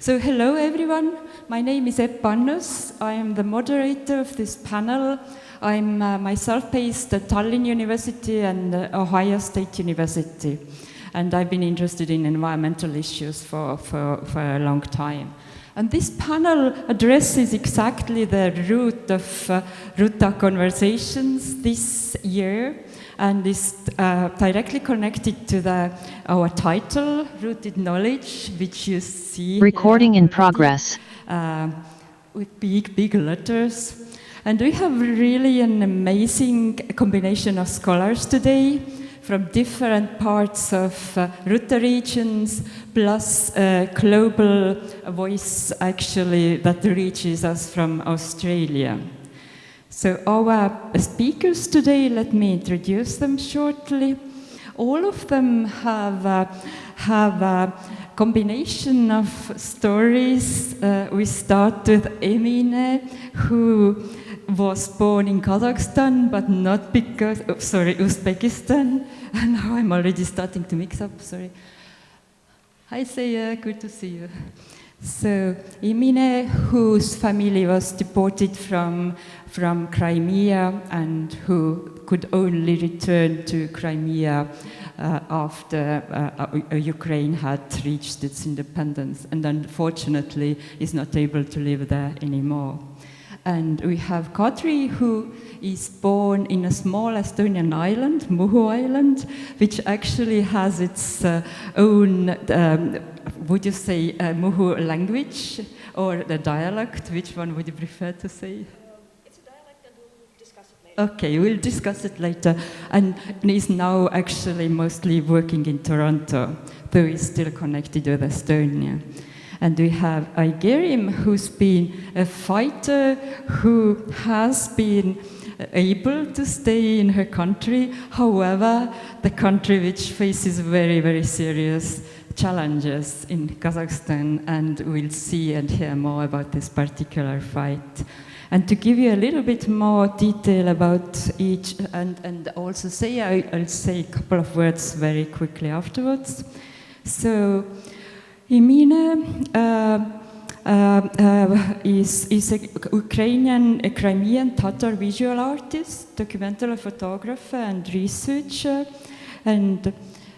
So hello everyone, my name is Epp Annus. I am the moderator of this panel. I'm myself based at Tallinn University and Ohio State University. And I've been interested in environmental issues for a long time. And this panel addresses exactly the root of Ruta conversations this year, and is directly connected to our title, Rooted Knowledge, which you see Recording here, in progress. With big letters. And we have really an amazing combination of scholars today from different parts of Ruta regions, plus a global voice actually that reaches us from Australia. So our speakers today, let me introduce them shortly. All of them have a combination of stories. We start with Emine, who was born in Kazakhstan, but not because, Uzbekistan. And now I'm already starting to mix up, sorry. Hi, Seye, good to see you. So, Emine, whose family was deported from Crimea and who could only return to Crimea after Ukraine had reached its independence, and unfortunately is not able to live there anymore. And we have Kadri, who is born in a small Estonian island, Muhu Island, which actually has its own, would you say, Muhu language or the dialect? Which one would you prefer to say? It's a dialect and we'll discuss it later. Okay, we'll discuss it later. And is now actually mostly working in Toronto, though he's still connected with Estonia. And we have Aigerim, who's been a fighter who has been able to stay in her country. However, the country which faces very, very serious challenges in Kazakhstan, and we'll see and hear more about this particular fight. And to give you a little bit more detail about each, and also say, I'll say a couple of words very quickly afterwards. So, Emine is a Ukrainian, a Crimean Tatar visual artist, documentary photographer and researcher, and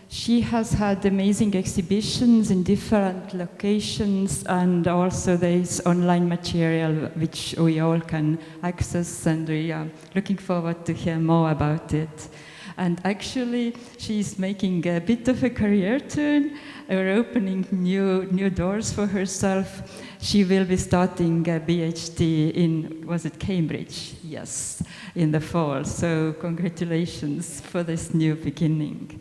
she has had amazing exhibitions in different locations, and also there is online material which we all can access, and we are looking forward to hear more about it. And actually, she's making a bit of a career turn, or opening new doors for herself. She will be starting a PhD in, was it Cambridge? Yes, in the fall. So congratulations for this new beginning.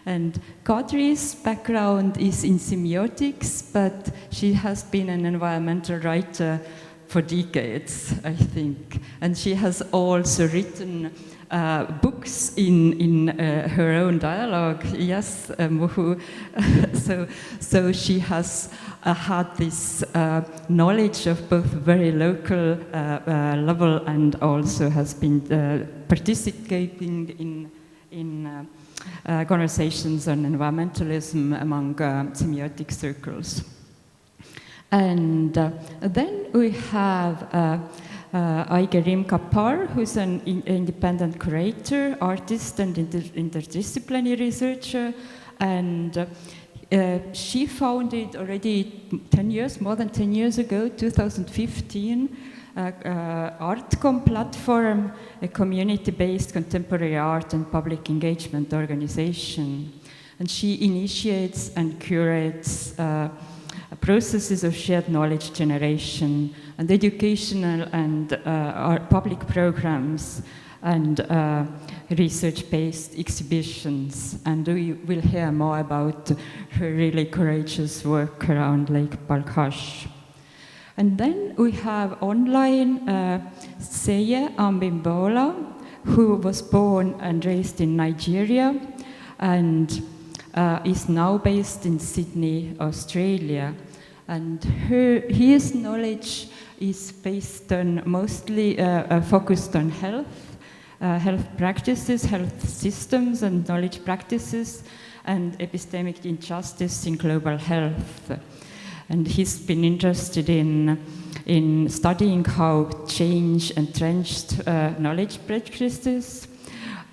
And Kadri's background is in semiotics, but she has been an environmental writer for decades, I think. And she has also written books in her own dialogue. Yes, Muhu. So she has had this knowledge of both very local level and also has been participating in conversations on environmentalism among semiotic circles. And then we have Aigerim Kapar, who's an independent curator, artist, and interdisciplinary researcher. And she founded already more than 10 years ago, 2015, Artcom platform, a community-based contemporary art and public engagement organization. And she initiates and curates processes of shared knowledge generation and educational and public programs and research-based exhibitions. And we will hear more about her really courageous work around Lake Balkhash. And then we have online Seye Abimbola, who was born and raised in Nigeria and is now based in Sydney, Australia. And his knowledge is based on mostly focused on health practices, health systems and knowledge practices, and epistemic injustice in global health. And he's been interested in studying how change entrenched knowledge practices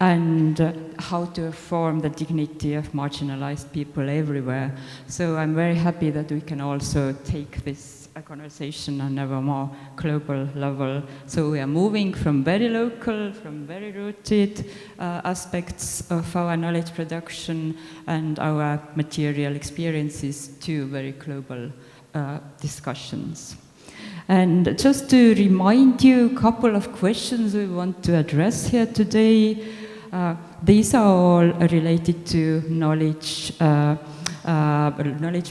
and how to reform the dignity of marginalized people everywhere. So I'm very happy that we can also take this conversation on a more global level. So we are moving from very local, from very rooted aspects of our knowledge production and our material experiences to very global discussions. And just to remind you a couple of questions we want to address here today. These are all related to knowledge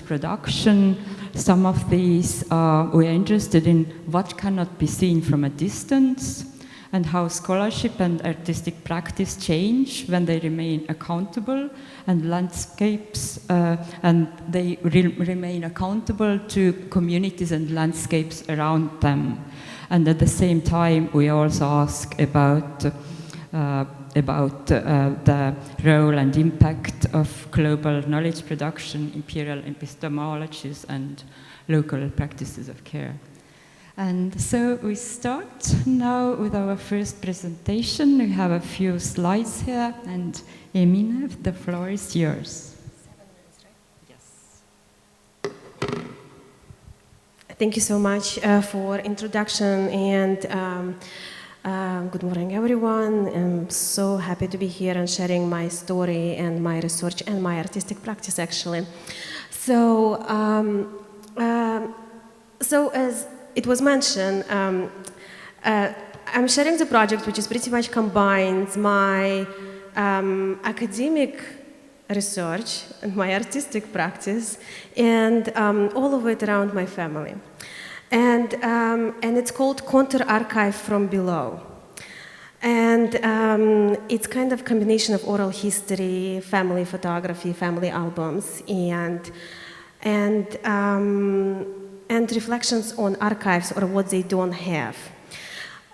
production. Some of these we are interested in what cannot be seen from a distance and how scholarship and artistic practice change when they remain accountable and landscapes and they remain accountable to communities and landscapes around them. And at the same time, we also ask about the role and impact of global knowledge production, imperial epistemologies, and local practices of care. And so we start now with our first presentation. We have a few slides here, and Emine, the floor is yours. 7 minutes, right? Yes. Thank you so much for introduction, and good morning, everyone. I'm so happy to be here and sharing my story and my research and my artistic practice, actually. So as it was mentioned, I'm sharing the project which is pretty much combines my academic research and my artistic practice and all of it around my family. And it's called Counter-Archive from Below. And it's kind of a combination of oral history, family photography, family albums, and reflections on archives or what they don't have.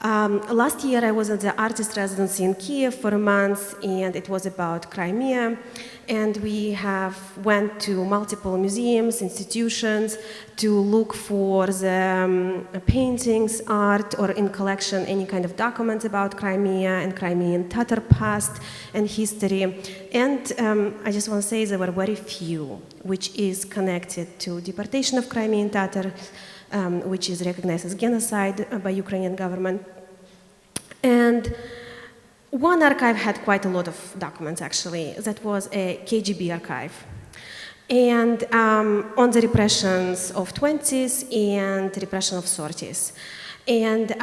Last year I was at the artist residency in Kiev for a month, and it was about Crimea, and we went to multiple museums, institutions to look for the paintings, art, or in collection any kind of documents about Crimea and Crimean Tatar past and history. And I just want to say there were very few which is connected to deportation of Crimean Tatar, which is recognized as genocide by Ukrainian government. And one archive had quite a lot of documents, actually. That was a KGB archive. And on the repressions of 20s and repression of 30s. And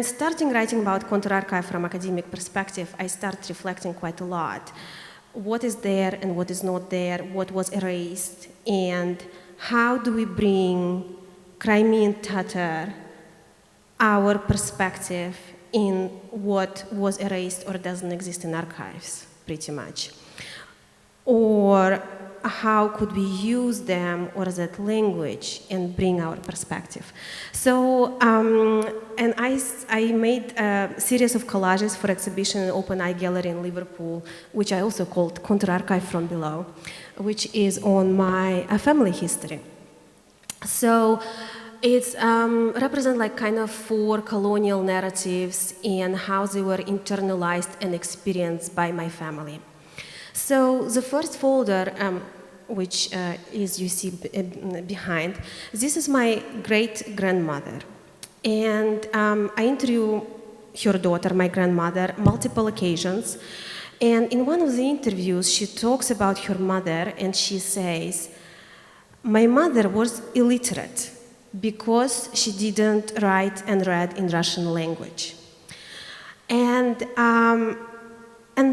starting writing about counter-archive from academic perspective, I started reflecting quite a lot. What is there and what is not there, what was erased, and how do we bring Crimean Tatar, our perspective in what was erased or doesn't exist in archives, pretty much. Or how could we use them or that language and bring our perspective. So, and I made a series of collages for exhibition in Open Eye Gallery in Liverpool, which I also called Counter-Archive from Below, which is on my family history. So it's represent like kind of 4 colonial narratives and how they were internalized and experienced by my family. So the first folder, which is you see behind, this is my great-grandmother. And I interview her daughter, my grandmother, multiple occasions. And in one of the interviews, she talks about her mother, and she says, "My mother was illiterate because she didn't write and read in Russian language." And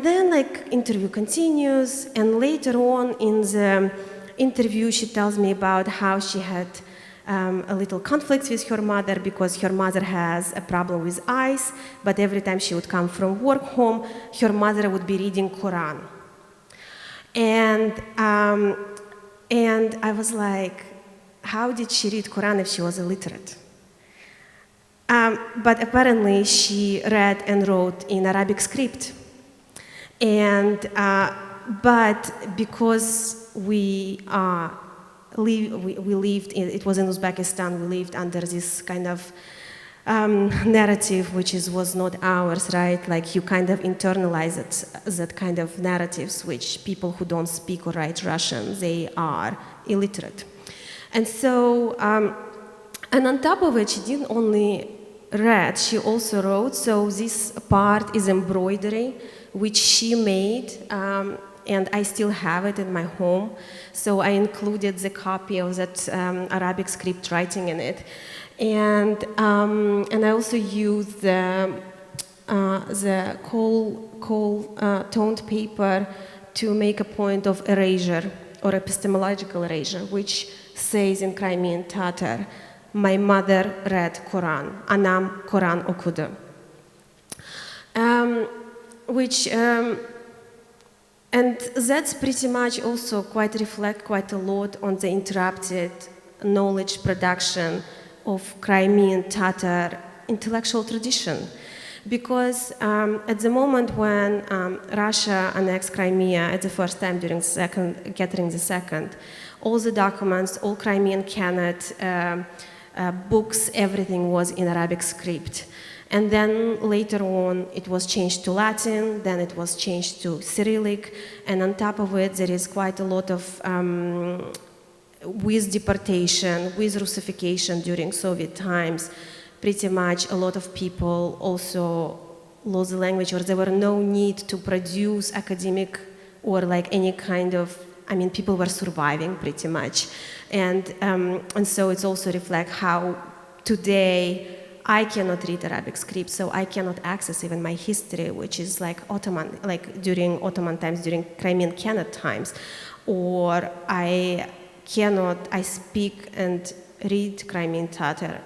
then, like, interview continues, and later on in the interview, she tells me about how she had a little conflict with her mother because her mother has a problem with eyes, but every time she would come from work home, her mother would be reading Quran. And I was like, how did she read Quran if she was illiterate? But apparently she read and wrote in Arabic script. And, but because we are we lived, it was in Uzbekistan, we lived under this kind of narrative which was not ours, right? Like you kind of internalize that kind of narratives which people who don't speak or write Russian, they are illiterate. And so, and on top of it, she didn't only read, she also wrote. So this part is embroidery, which she made, and I still have it in my home. So I included the copy of that Arabic script writing in it. And I also used the coal toned paper to make a point of erasure or epistemological erasure, which says in Crimean Tatar, "My mother read Quran, Anam Quran okudu," and that's pretty much also reflect quite a lot on the interrupted knowledge production of Crimean Tatar intellectual tradition. Because at the moment when Russia annexed Crimea at the first time during Catherine II, all the documents, all Crimean Khanate books, everything was in Arabic script. And then later on, it was changed to Latin, then it was changed to Cyrillic, and on top of it, there is quite a lot of, with deportation, with Russification during Soviet times, pretty much a lot of people also lost the language, or there were no need to produce academic or like any kind of, I mean, people were surviving pretty much. And so it's also reflect how today I cannot read Arabic script, so I cannot access even my history, which is like Ottoman, like during Ottoman times, during Crimean Khanate times, or I speak and read Crimean Tatar,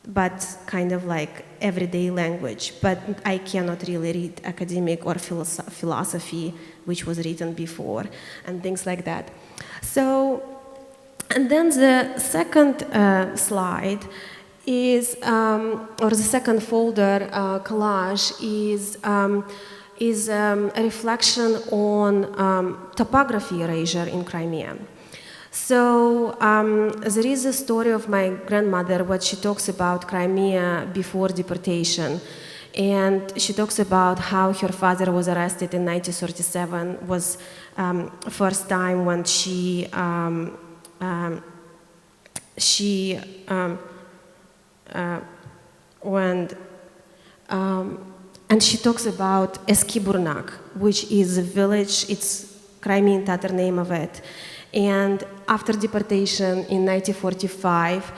but kind of like everyday language, but I cannot really read academic or philosophy, which was written before, and things like that. So, and then the second slide is, or the second folder, collage, is a reflection on topography erasure in Crimea. So there is a story of my grandmother, what she talks about Crimea before deportation. And she talks about how her father was arrested in 1937, was first time when and she talks about Eskiburnak, which is a village, it's Crimean Tatar name of it. And after deportation in 1945,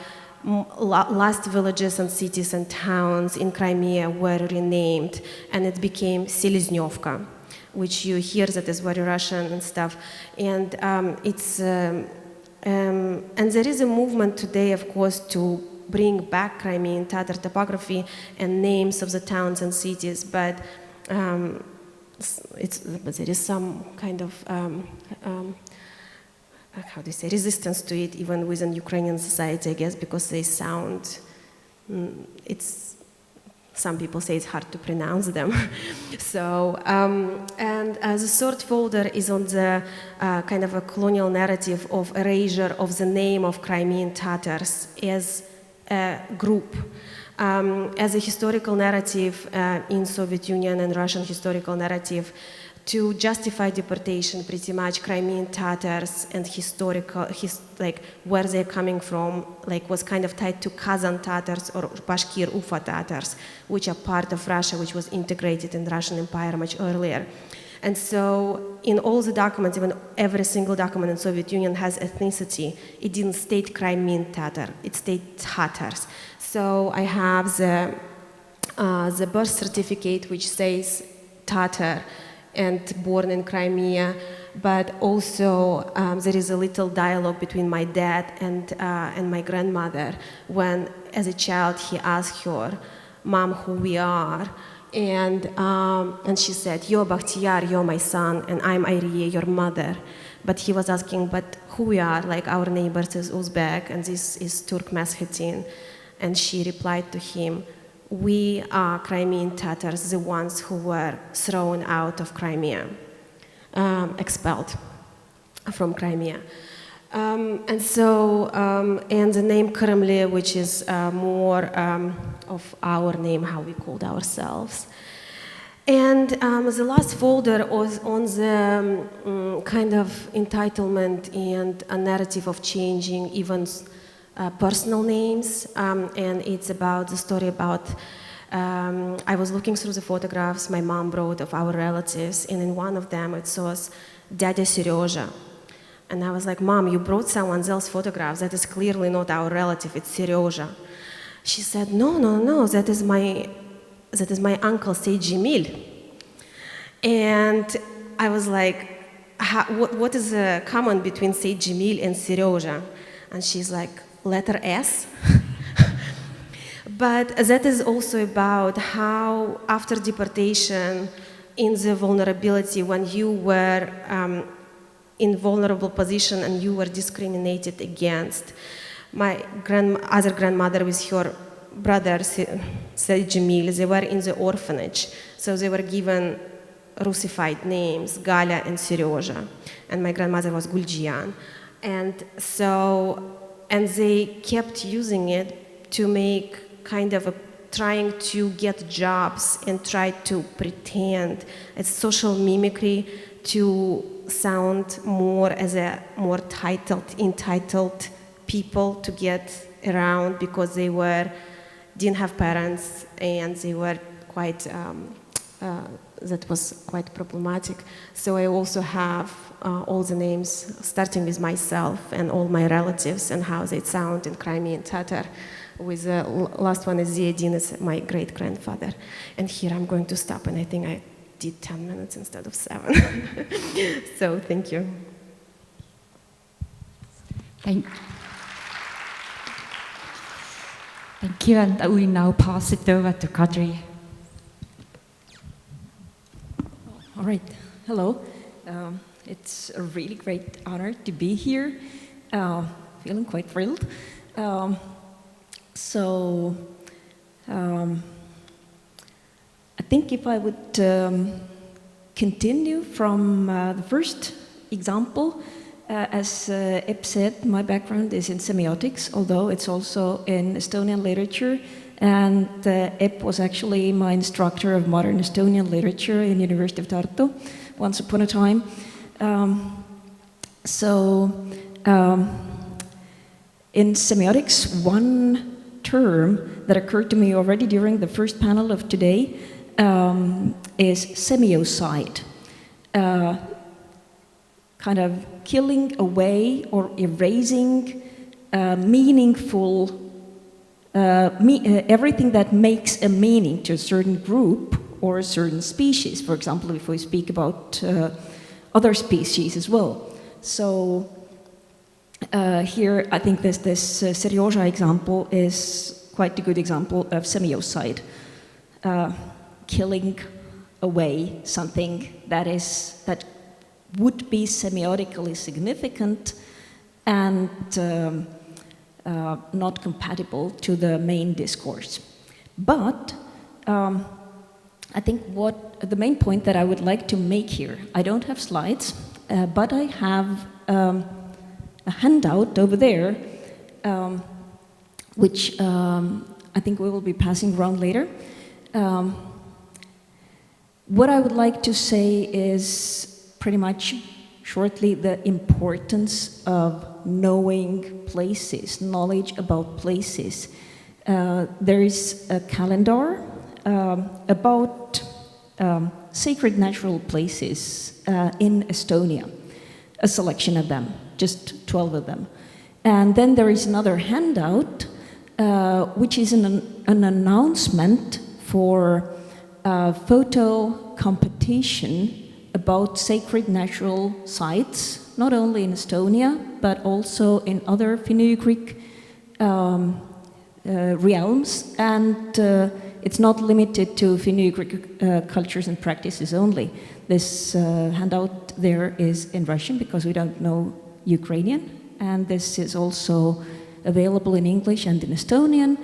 last villages and cities and towns in Crimea were renamed, and it became Seleznyovka, which you hear that is very Russian and stuff. And and there is a movement today, of course, to bring back Crimean Tatar topography and names of the towns and cities, but there is some kind of how do you say, resistance to it, even within Ukrainian society, I guess, because they sound, some people say it's hard to pronounce them. So, and the third folder is on the kind of a colonial narrative of erasure of the name of Crimean Tatars as a group, as a historical narrative in Soviet Union and Russian historical narrative, to justify deportation, pretty much Crimean Tatars and historical, like where they're coming from, like was kind of tied to Kazan Tatars or Bashkir Ufa Tatars, which are part of Russia, which was integrated in the Russian Empire much earlier. And so in all the documents, even every single document in Soviet Union has ethnicity. It didn't state Crimean Tatar, it stated Tatars. So I have the birth certificate which says Tatar, and born in Crimea, but also there is a little dialogue between my dad and my grandmother when, as a child, he asked her, "Mom, who we are?" And she said, "You're Bakhtiyar, you're my son, and I'm Ayriye, your mother." But he was asking, "But who we are?" Like our neighbors is Uzbek, and this is Turk Meskhetian. And she replied to him, "We are Crimean Tatars, the ones who were thrown out of Crimea, expelled from Crimea." And the name Kremli, which is more of our name, how we called ourselves. And the last folder was on the kind of entitlement and a narrative of changing even personal names. And it's about the story about, I was looking through the photographs my mom brought of our relatives, and in one of them it says, Dядя Сережа. And I was like, Mom, you brought someone else's photographs. That is clearly not our relative, it's Serежа. She said, no, that is my uncle, Seye Jamil. And I was like, what is the common between Seye Jamil and Serежa? And she's like, letter S. But that is also about how, after deportation, in the vulnerability, when you were in vulnerable position and you were discriminated against. My other grandmother with her brother, Seye Jamil, they were in the orphanage, so they were given Russified names, Galia and Serежа, and my grandmother was Guljian. And they kept using it to make kind of trying to get jobs and try to pretend it's social mimicry to sound more as a more entitled people to get around, because they didn't have parents and they were quite that was quite problematic. So I also have all the names starting with myself and all my relatives and how they sound in Crimean Tatar. With the last one is Ziyatdin, is my great grandfather. And here I'm going to stop, and I think I did 10 minutes instead of 7. So thank you. Thank you, and we now pass it over to Kadri. All right, hello. It's a really great honor to be here. Feeling quite thrilled. I think if I would continue from the first example, as Epp said, my background is in semiotics, although it's also in Estonian literature, and Epp was actually my instructor of modern Estonian literature in University of Tartu once upon a time. In semiotics, one term that occurred to me already during the first panel of today is semiocide, kind of killing away or erasing meaningful, everything that makes a meaning to a certain group or a certain species. For example, if we speak about other species as well. So here, I think this Serежa example is quite a good example of semiocide, killing away something that would be semiotically significant and not compatible to the main discourse. But I think the main point that I would like to make here, I don't have slides, but I have a handout over there, which I think we will be passing around later. What I would like to say is pretty much shortly the importance of knowing places, knowledge about places. There is a calendar about sacred natural places in Estonia, a selection of them, just 12 of them. And then there is another handout, which is an announcement for a photo competition about sacred natural sites, not only in Estonia, but also in other Finno-Ugric realms. And it's not limited to Finno-Ugric cultures and practices only. This handout there is in Russian because we don't know Ukrainian. And this is also available in English and in Estonian.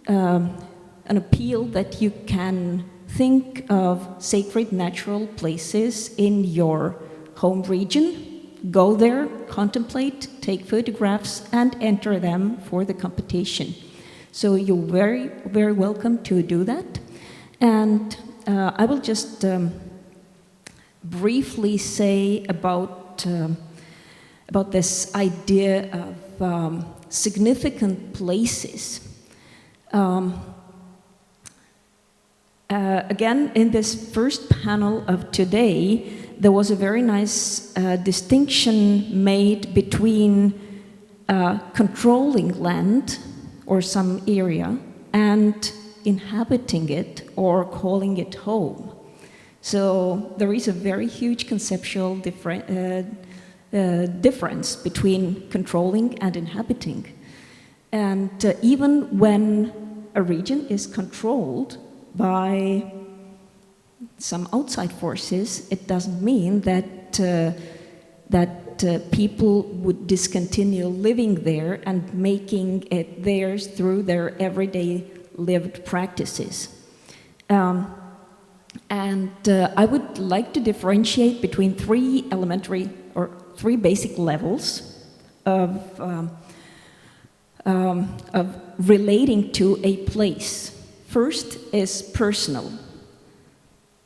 An appeal that you can think of sacred natural places in your home region go there, contemplate, take photographs, and enter them for the competition. So you're very, very welcome to do that. And I will just briefly say about this idea of significant places. Again, in this first panel of today, there was a very nice distinction made between controlling land or some area and inhabiting it or calling it home. So there is a very huge conceptual difference between controlling and inhabiting. And even when a region is controlled by some outside forces, it doesn't mean that people would discontinue living there and making it theirs through their everyday lived practices. I would like to differentiate between three basic levels of relating to a place. First is personal.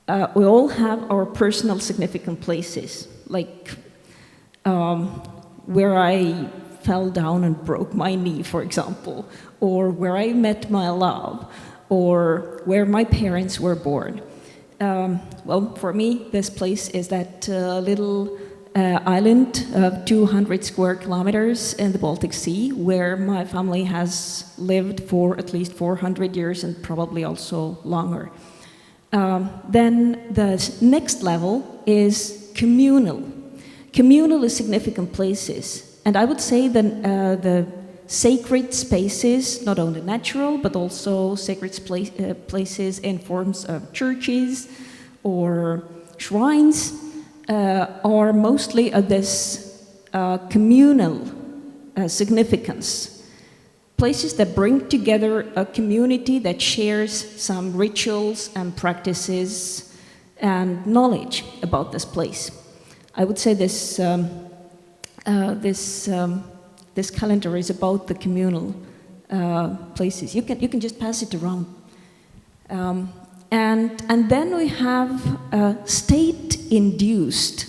We all have our personal significant places, like where I fell down and broke my knee, for example, or where I met my love, or where my parents were born. Well, for me, this place is that little island of 200 square kilometers in the Baltic Sea, where my family has lived for at least 400 years and probably also longer. Then the next level is communal. Communal is significant places, and I would say that the sacred spaces, not only natural, but also sacred places in forms of churches or shrines, are mostly of this communal significance. Places that bring together a community that shares some rituals and practices and knowledge about this place. I would say this calendar is about the communal places. You can just pass it around. And then we have state-induced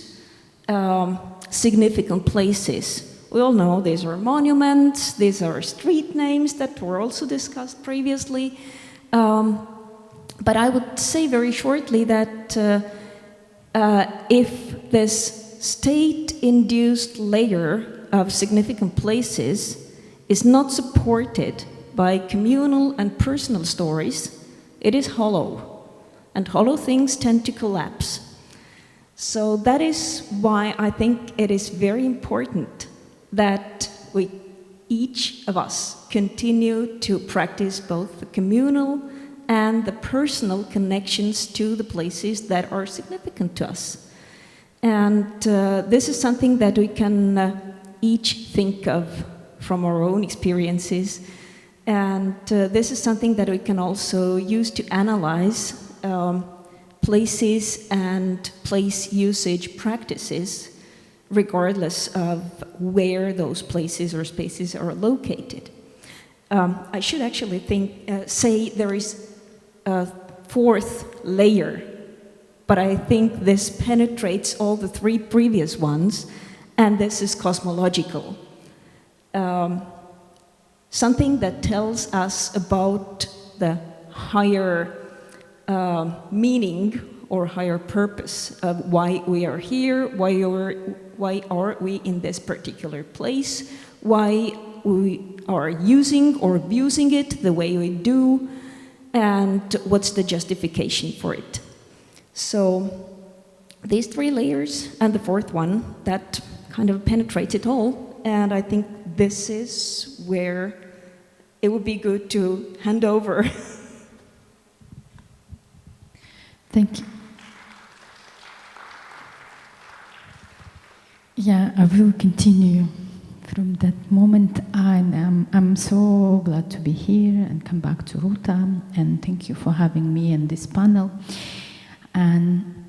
significant places. We all know these are monuments, these are street names that were also discussed previously. But I would say very shortly that if this state-induced layer of significant places is not supported by communal and personal stories, it is hollow, and hollow things tend to collapse. So that is why I think it is very important that we, each of us, continue to practice both the communal and the personal connections to the places that are significant to us. And this is something that we can each think of from our own experiences. And this is something that we can also use to analyze places and place usage practices, regardless of where those places or spaces are located. I should actually say there is a fourth layer, but I think this penetrates all the three previous ones, and this is cosmological. Something that tells us about the higher meaning or higher purpose of why we are here, why are we in this particular place, why we are using or abusing it the way we do, and what's the justification for it. So these three layers and the fourth one, that kind of penetrates it all, and I think this is where it would be good to hand over. Thank you. Yeah, I will continue from that moment. I'm so glad to be here and come back to Ruta, and thank you for having me in this panel. And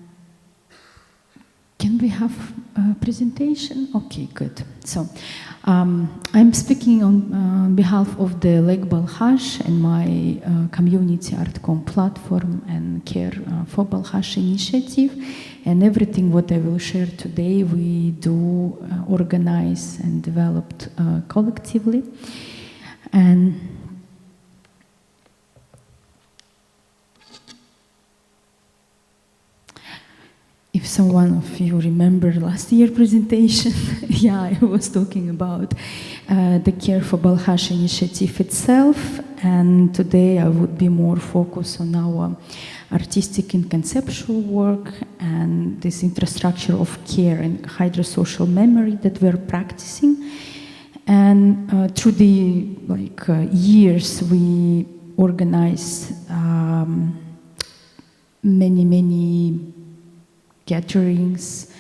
Can we have a presentation? Okay, good. So, I'm speaking on behalf of the Lake Balkhash and my community ArtCom platform and Care for Balkhash initiative. And everything what I will share today, we do organize and developed collectively. And if someone of you remember last year's presentation, yeah, I was talking about the Care for Balkhash initiative itself, and today I would be more focused on our artistic and conceptual work and this infrastructure of care and hydrosocial memory that we're practicing. And through the years, we organize many gatherings.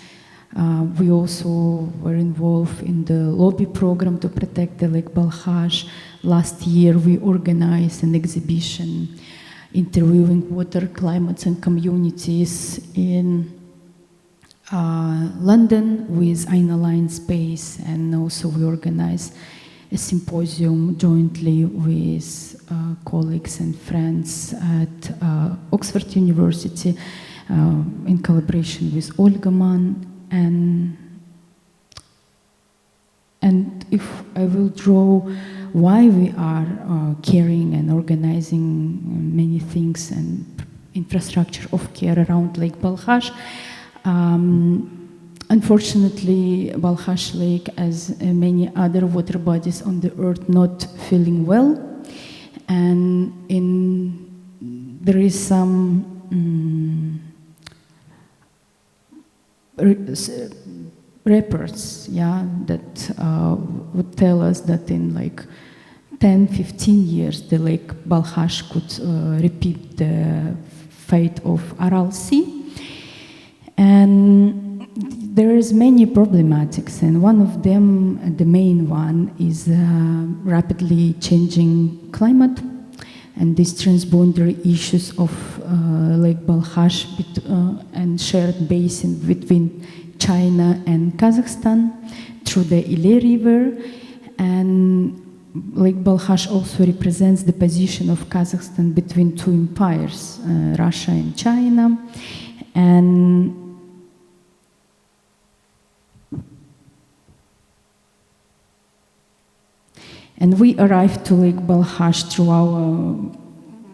We also were involved in the lobby program to protect the Lake Balkhash. Last year, we organized an exhibition interviewing water, climates, and communities in London with Einaline Space, and also we organized a symposium jointly with colleagues and friends at Oxford University in collaboration with Olga Mann. And if I will draw why we are caring and organizing many things and infrastructure of care around Lake Balkhash, unfortunately, Balkhash Lake, as many other water bodies on the earth, not feeling well, and there is some reports, that would tell us that in 10-15 years, the Lake Balkhash could repeat the fate of Aral Sea. And there is many problematics, and one of them, the main one, is rapidly changing climate and these transboundary issues of Lake Balkhash and shared basin between China and Kazakhstan through the Ile River. And Lake Balkhash also represents the position of Kazakhstan between two empires, Russia and China. And we arrived to Lake Balkhash through our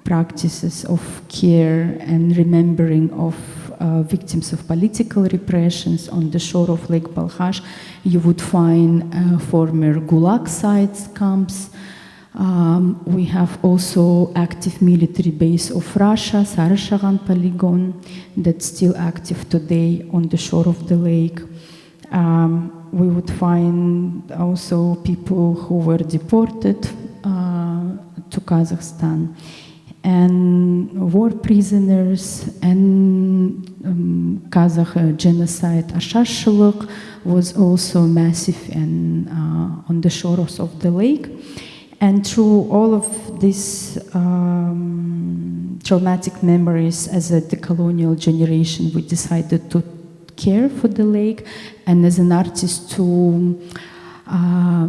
practices of care and remembering of victims of political repressions. On the shore of Lake Balkhash, you would find former Gulag sites, camps. We have also active military base of Russia, Sarashagan polygon, that's still active today on the shore of the lake. We would find also people who were deported to Kazakhstan, and war prisoners, and Kazakh genocide. Ashashuluk was also massive and on the shores of the lake. And through all of these traumatic memories, as a decolonial generation, we decided to care for the lake, and as an artist to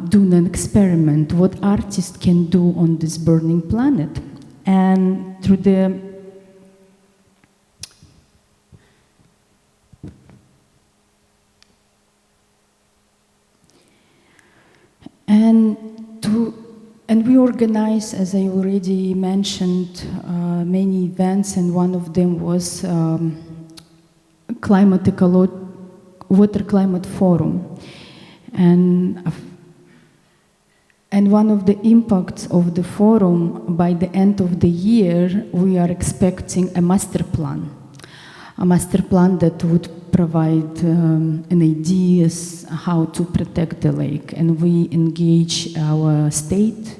do an experiment, what artists can do on this burning planet. And through the and we organize, as I already mentioned, many events, and one of them was Water Climate Forum. And one of the impacts of the forum, by the end of the year, we are expecting a master plan that would provide an ideas how to protect the lake. And we engage our state,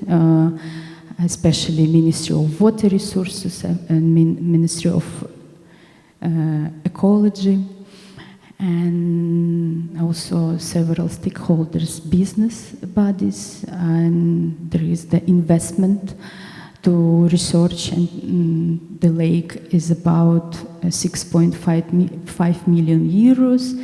especially Ministry of Water Resources and Ministry of Ecology, and also several stakeholders, business bodies, and there is the investment to research, and the lake is about 6.5 million euros.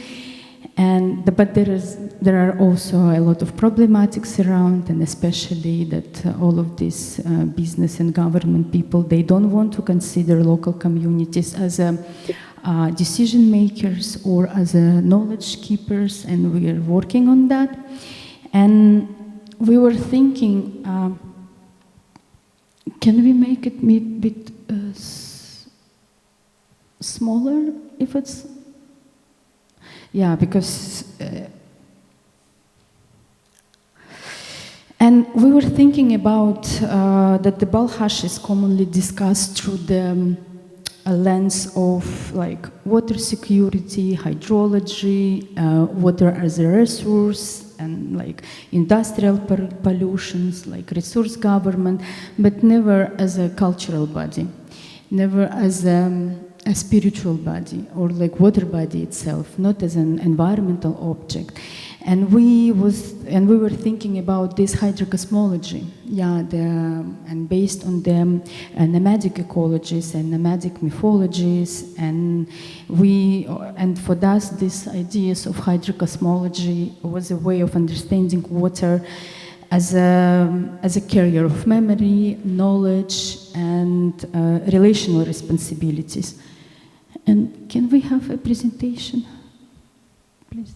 But there are also a lot of problematics around, and especially that all of these business and government people, they don't want to consider local communities as decision makers or as knowledge keepers, and we are working on that. And we were thinking, can we make it a bit smaller if it's... Yeah, because... and we were thinking about that the Balkhash is commonly discussed through the lens of like water security, hydrology, water as a resource, and like industrial pollutions, like resource government, but never as a cultural body, never as a spiritual body or like water body itself, not as an environmental object. And we were thinking about this hydrocosmology, and based on the nomadic ecologies and nomadic mythologies, and for us, these ideas of hydrocosmology was a way of understanding water as a carrier of memory, knowledge, and relational responsibilities. And can we have a presentation, please?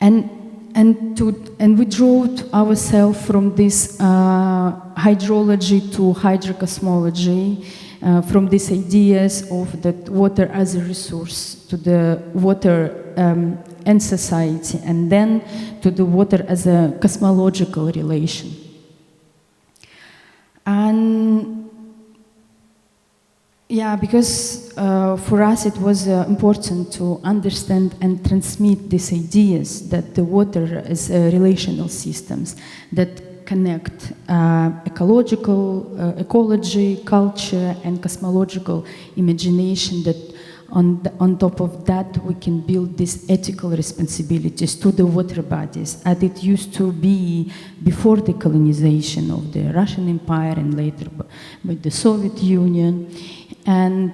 And we drew ourselves from this hydrology to hydrocosmology, from these ideas of the water as a resource to the water and society, and then to the water as a cosmological relation. And because for us it was important to understand and transmit these ideas that the water is relational systems that connect ecology, culture, and cosmological imagination, that on top of that we can build these ethical responsibilities to the water bodies, as it used to be before the colonization of the Russian Empire and later by the Soviet Union. And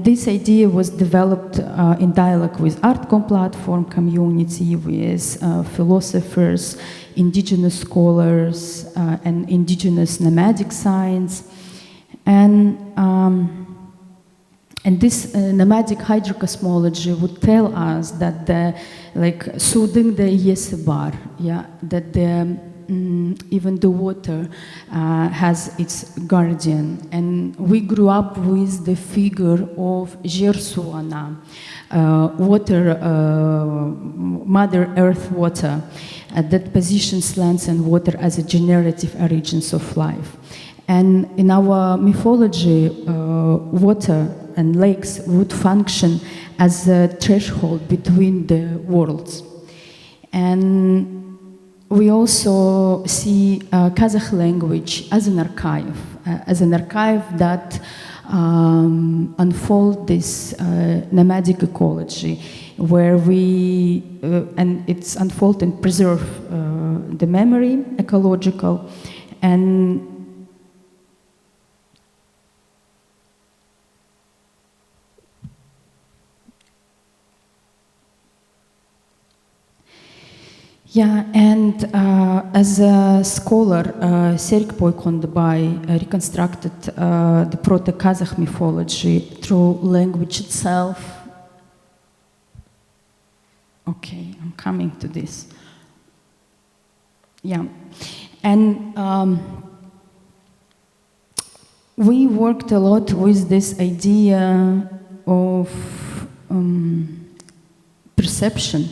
this idea was developed in dialogue with Artcom platform community, with philosophers, indigenous scholars, and indigenous nomadic science. And this nomadic hydrocosmology would tell us that that even the water has its guardian. And we grew up with the figure of Jersuana, Mother Earth water, that positions lands and water as a generative origins of life. And in our mythology, water and lakes would function as a threshold between the worlds. And we also see Kazakh language as an archive that unfolds this nomadic ecology, where and it's unfold and preserve the memory, ecological, and as a scholar, Serk Poikondebai reconstructed the Proto-Kazakh mythology through language itself. Okay, I'm coming to this. And we worked a lot with this idea of perception.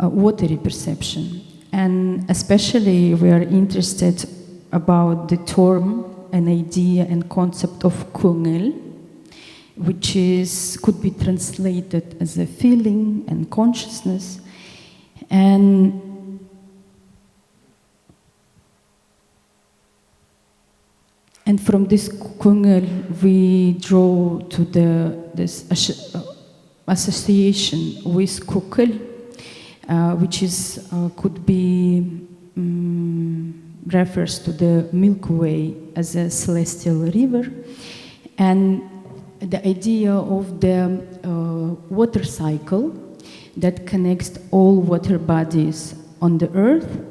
Watery perception, and especially we are interested about the term, an idea and concept of kungel, which could be translated as a feeling and consciousness, and from this kungel we draw to this association with kukel, which could be refers to the Milky Way as a celestial river, and the idea of the water cycle that connects all water bodies on the Earth,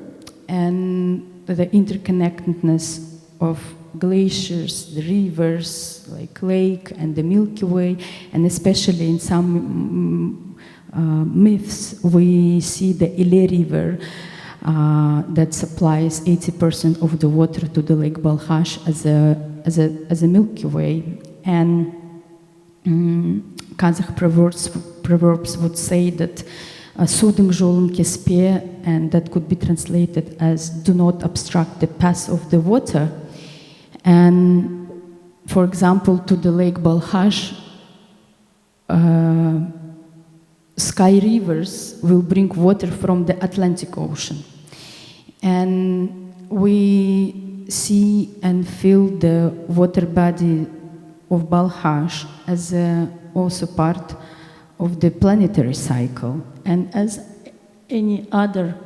and the interconnectedness of glaciers, the rivers, like lake and the Milky Way, and especially in some myths we see the Ile River that supplies 80% of the water to the Lake Balkhash as a Milky Way. And Kazakh proverbs would say that Suding жолын кеспе, and that could be translated as do not obstruct the path of the water. And for example, to the Lake Balkhash, sky rivers will bring water from the Atlantic Ocean. And we see and feel the water body of Balkhash as also part of the planetary cycle and as any other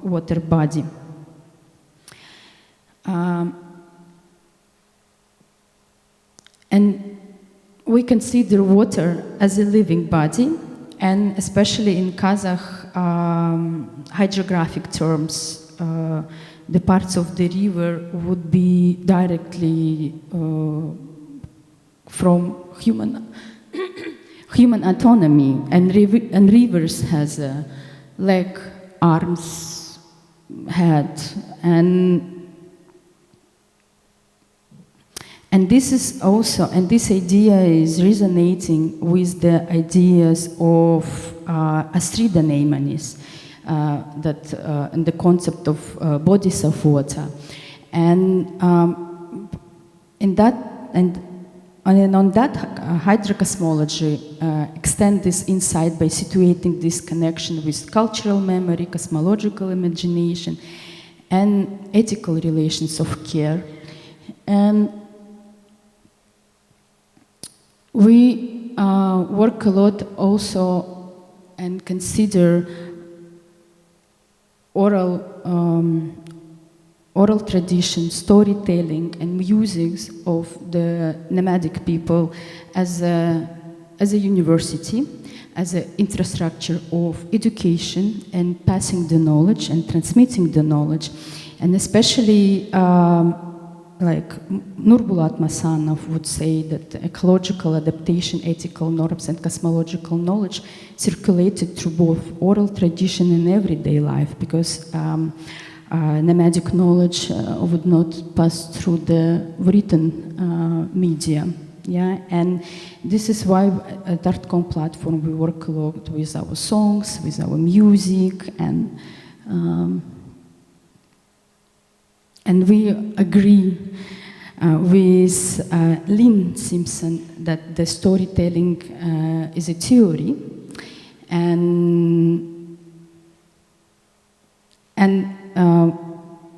water body. And we consider water as a living body, and especially in Kazakh hydrographic terms, the parts of the river would be directly from human autonomy, and rivers has a leg, arms, head, and this is also, and this idea is resonating with the ideas of Astrid Neymanis, that and the concept of bodies of water, and in that and on that, hydrocosmology extends this insight by situating this connection with cultural memory, cosmological imagination, and ethical relations of care. And we work a lot also and consider oral tradition, storytelling, and music of the nomadic people as a university, as an infrastructure of education and passing the knowledge and transmitting the knowledge. And especially, like Nurbulat Masanov would say that ecological adaptation, ethical norms, and cosmological knowledge circulated through both oral tradition and everyday life, because nomadic knowledge would not pass through the written media. Yeah, and this is why at Artcom platform we work a lot with our songs, with our music, and we agree with Lynn Simpson that the storytelling is a theory, and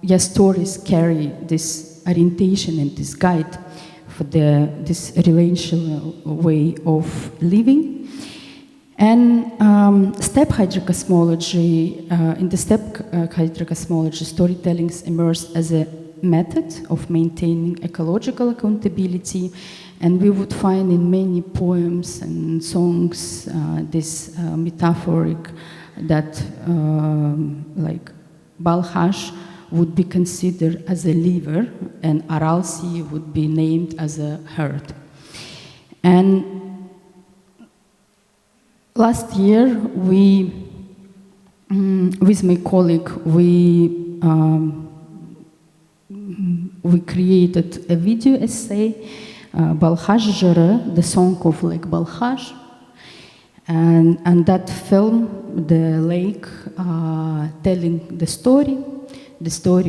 yes, stories carry this orientation and this guide for this relational way of living. And steppe hydrocosmology, in the steppe hydrocosmology, storytelling emerged as a method of maintaining ecological accountability, and we would find in many poems and songs this metaphoric that like Balkhash would be considered as a liver, and Aralsi would be named as a herd. And last year, we, with my colleague, we created a video essay, Balkhash Jere, the song of Lake Balkhash. And that film, the lake, telling the story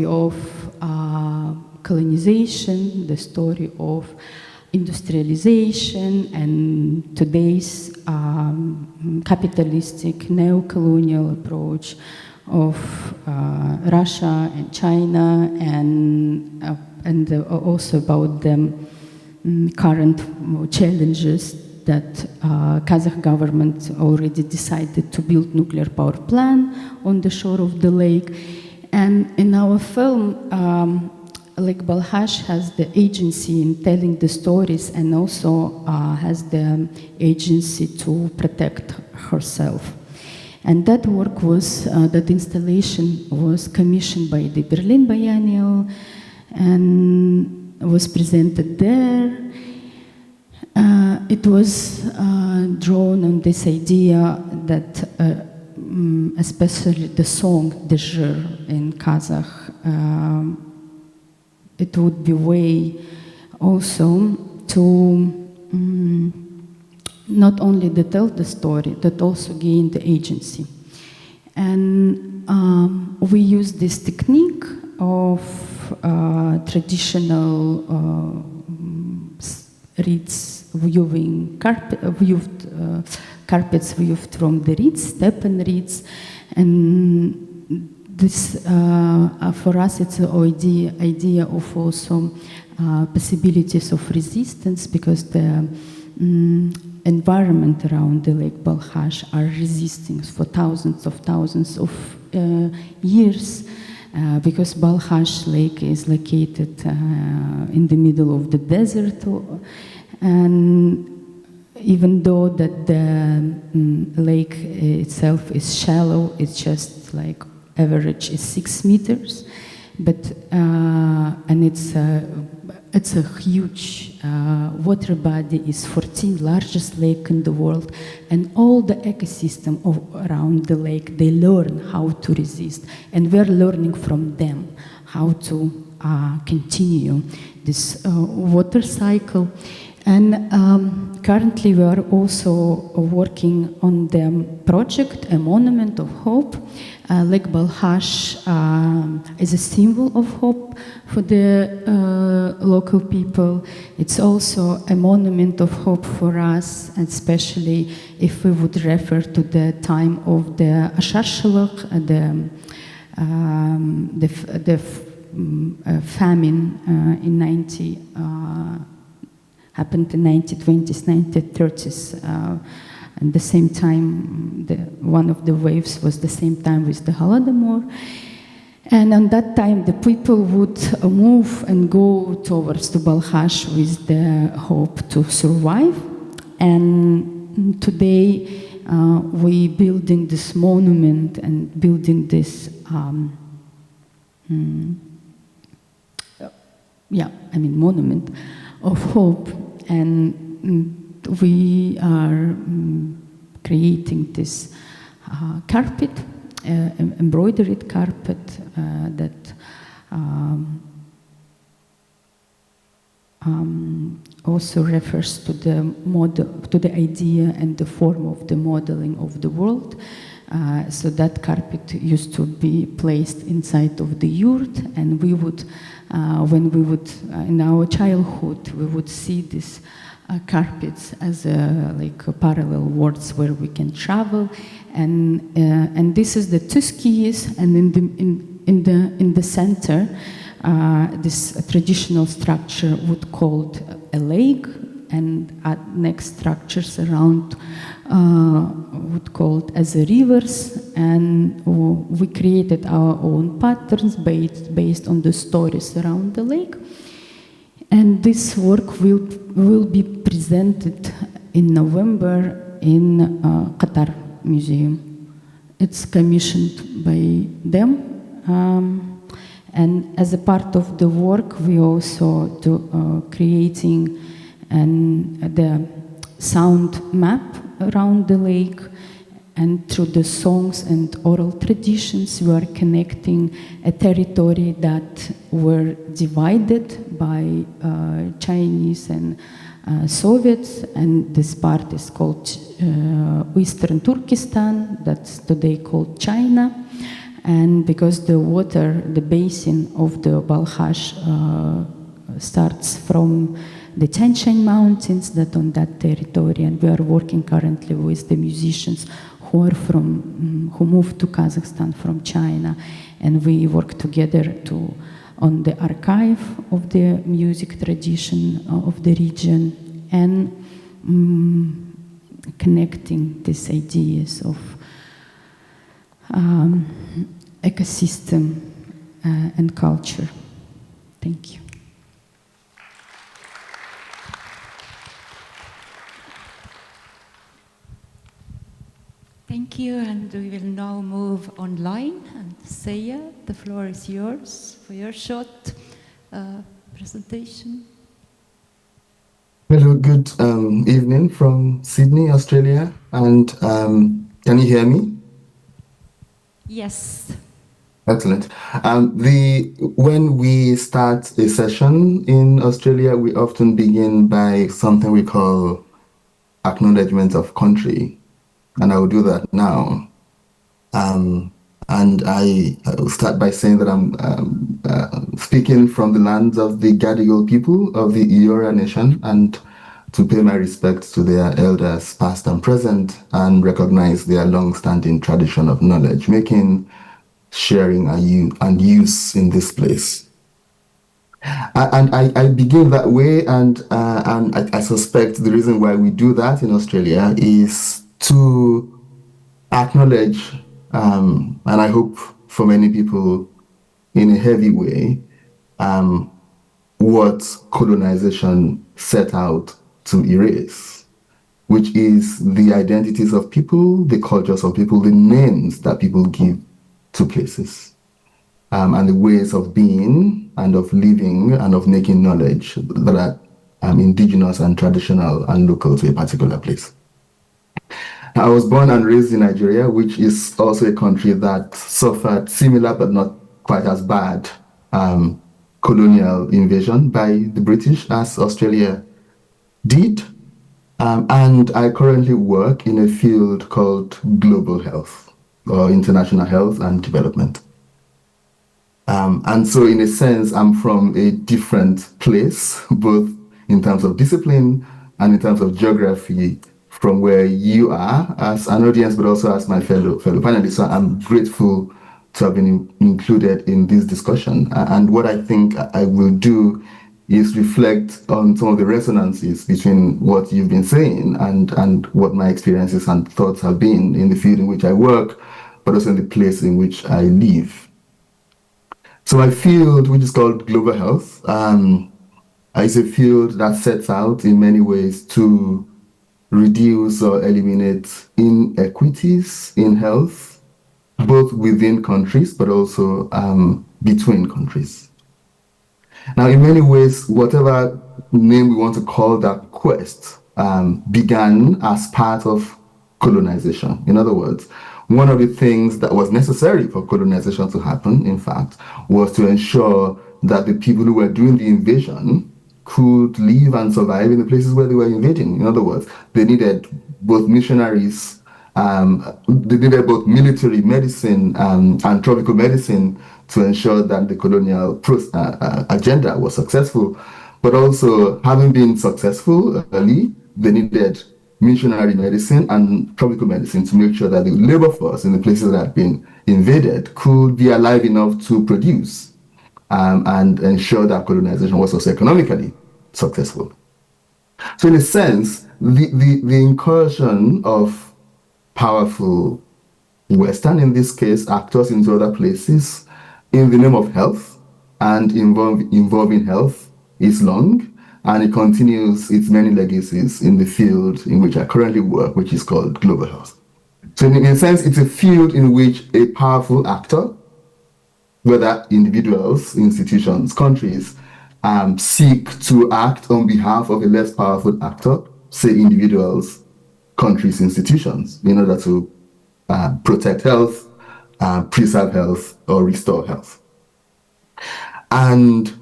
of colonization, the story of industrialization, and today's capitalistic neo-colonial approach of Russia and China, and also about the current challenges that Kazakh government already decided to build nuclear power plant on the shore of the lake. And in our film, Lake Balkhash has the agency in telling the stories and also has the agency to protect herself. And that work was, that installation was commissioned by the Berlin Biennial and was presented there. It was drawn on this idea that especially the song Tüür in Kazakh, it would be a way also to not only to tell the story, but also gain the agency. And we use this technique of traditional reeds viewing, carpets viewed from the reeds, steppen reeds, and this for us it's an idea of also possibilities of resistance, because the environment around the Lake Balkhash are resisting for thousands of years, because Balkhash Lake is located in the middle of the desert, and even though that the lake itself is shallow, it's just like average is 6 meters, but and it's a huge water body, is 14th largest lake in the world, and all the ecosystem around the lake, they learn how to resist, and we're learning from them how to continue this water cycle. And currently we are also working on the project, a monument of hope. Lake Balkhash is a symbol of hope for the local people. It's also a monument of hope for us, especially if we would refer to the time of the Ashashilok, the famine in happened in 1920s, 1930s. And the same time, one of the waves was the same time with the Holodomor. And on that time, the people would move and go towards the Balkhash with the hope to survive. And today, we building this monument and building this, monument of hope. And we are creating this carpet, embroidered carpet that also refers to the model, to the idea and the form of the modeling of the world. So that carpet used to be placed inside of the yurt, and we would, when we would, in our childhood, we would see this carpets as like parallel worlds where we can travel, and this is the two skis, and in the center, this traditional structure would called a lake, and next structures around would called as a rivers, and we created our own patterns based on the stories around the lake. And this work will be presented in November in Qatar Museum. It's commissioned by them. And as a part of the work, we also do creating the sound map around the lake, and through the songs and oral traditions, we are connecting a territory that were divided by Chinese and Soviets, and this part is called Eastern Turkestan, that's today called China. And because the water, the basin of the Balkhash starts from the Tian Shan Mountains, that on that territory, and we are working currently with the musicians who moved to Kazakhstan from China, and we work together on the archive of the music tradition of the region, and connecting these ideas of ecosystem and culture. Thank you. Thank you, and we will now move online. And Seye, the floor is yours for your short presentation. Hello, good evening from Sydney, Australia. And can you hear me? Yes. Excellent. When we start a session in Australia, we often begin by something we call acknowledgement of country. And I will do that now. And I will start by saying that I'm speaking from the lands of the Gadigal people of the Eora Nation, and to pay my respects to their elders, past and present, and recognize their long-standing tradition of knowledge making, sharing, and use in this place. And I begin that way, and I suspect the reason why we do that in Australia is to acknowledge, and I hope for many people in a heavy way, what colonization set out to erase, which is the identities of people, the cultures of people, the names that people give to places, and the ways of being and of living and of making knowledge that are indigenous and traditional and local to a particular place. I was born and raised in Nigeria, which is also a country that suffered similar but not quite as bad colonial invasion by the British as Australia did. And I currently work in a field called global health or international health and development. And so in a sense, I'm from a different place, both in terms of discipline and in terms of geography from where you are as an audience, but also as my fellow panelists. So I'm grateful to have been included in this discussion. And what I think I will do is reflect on some of the resonances between what you've been saying and what my experiences and thoughts have been in the field in which I work, but also in the place in which I live. So my field, which is called global health, is a field that sets out in many ways to reduce or eliminate inequities in health, both within countries, but also between countries. Now, in many ways, whatever name we want to call that quest began as part of colonization. In other words, one of the things that was necessary for colonization to happen, in fact, was to ensure that the people who were doing the invasion could live and survive in the places where they were invading. In other words, they needed both missionaries, they needed both military medicine and tropical medicine to ensure that the colonial agenda was successful. But also, having been successful early, they needed missionary medicine and tropical medicine to make sure that the labor force in the places that had been invaded could be alive enough to produce and ensure that colonization was also economically successful. So in a sense, the incursion of powerful Western, in this case, actors into other places in the name of health and involving health is long, and it continues its many legacies in the field in which I currently work, which is called global health. So in a sense, it's a field in which a powerful actor, whether individuals, institutions, countries, seek to act on behalf of a less powerful actor, say individuals, countries, institutions, in order to protect health, preserve health, or restore health. And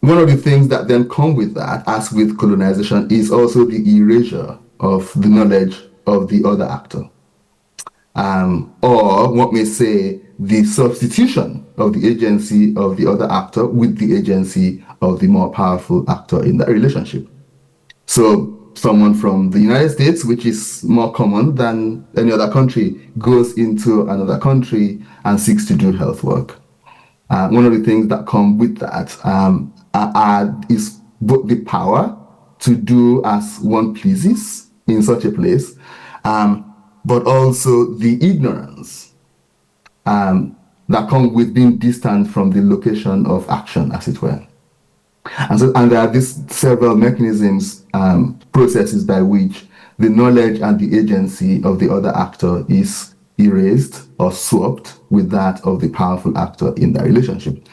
one of the things that then come with that, as with colonization, is also the erasure of the knowledge of the other actor. Or what may say, the substitution of the agency of the other actor with the agency of the more powerful actor in that relationship. So someone from the United States, which is more common than any other country, goes into another country and seeks to do health work. One of the things that come with that is both the power to do as one pleases in such a place, but also the ignorance that come with being distant from the location of action, as it were. And there are these several mechanisms, processes by which the knowledge and the agency of the other actor is erased or swapped with that of the powerful actor in that relationship.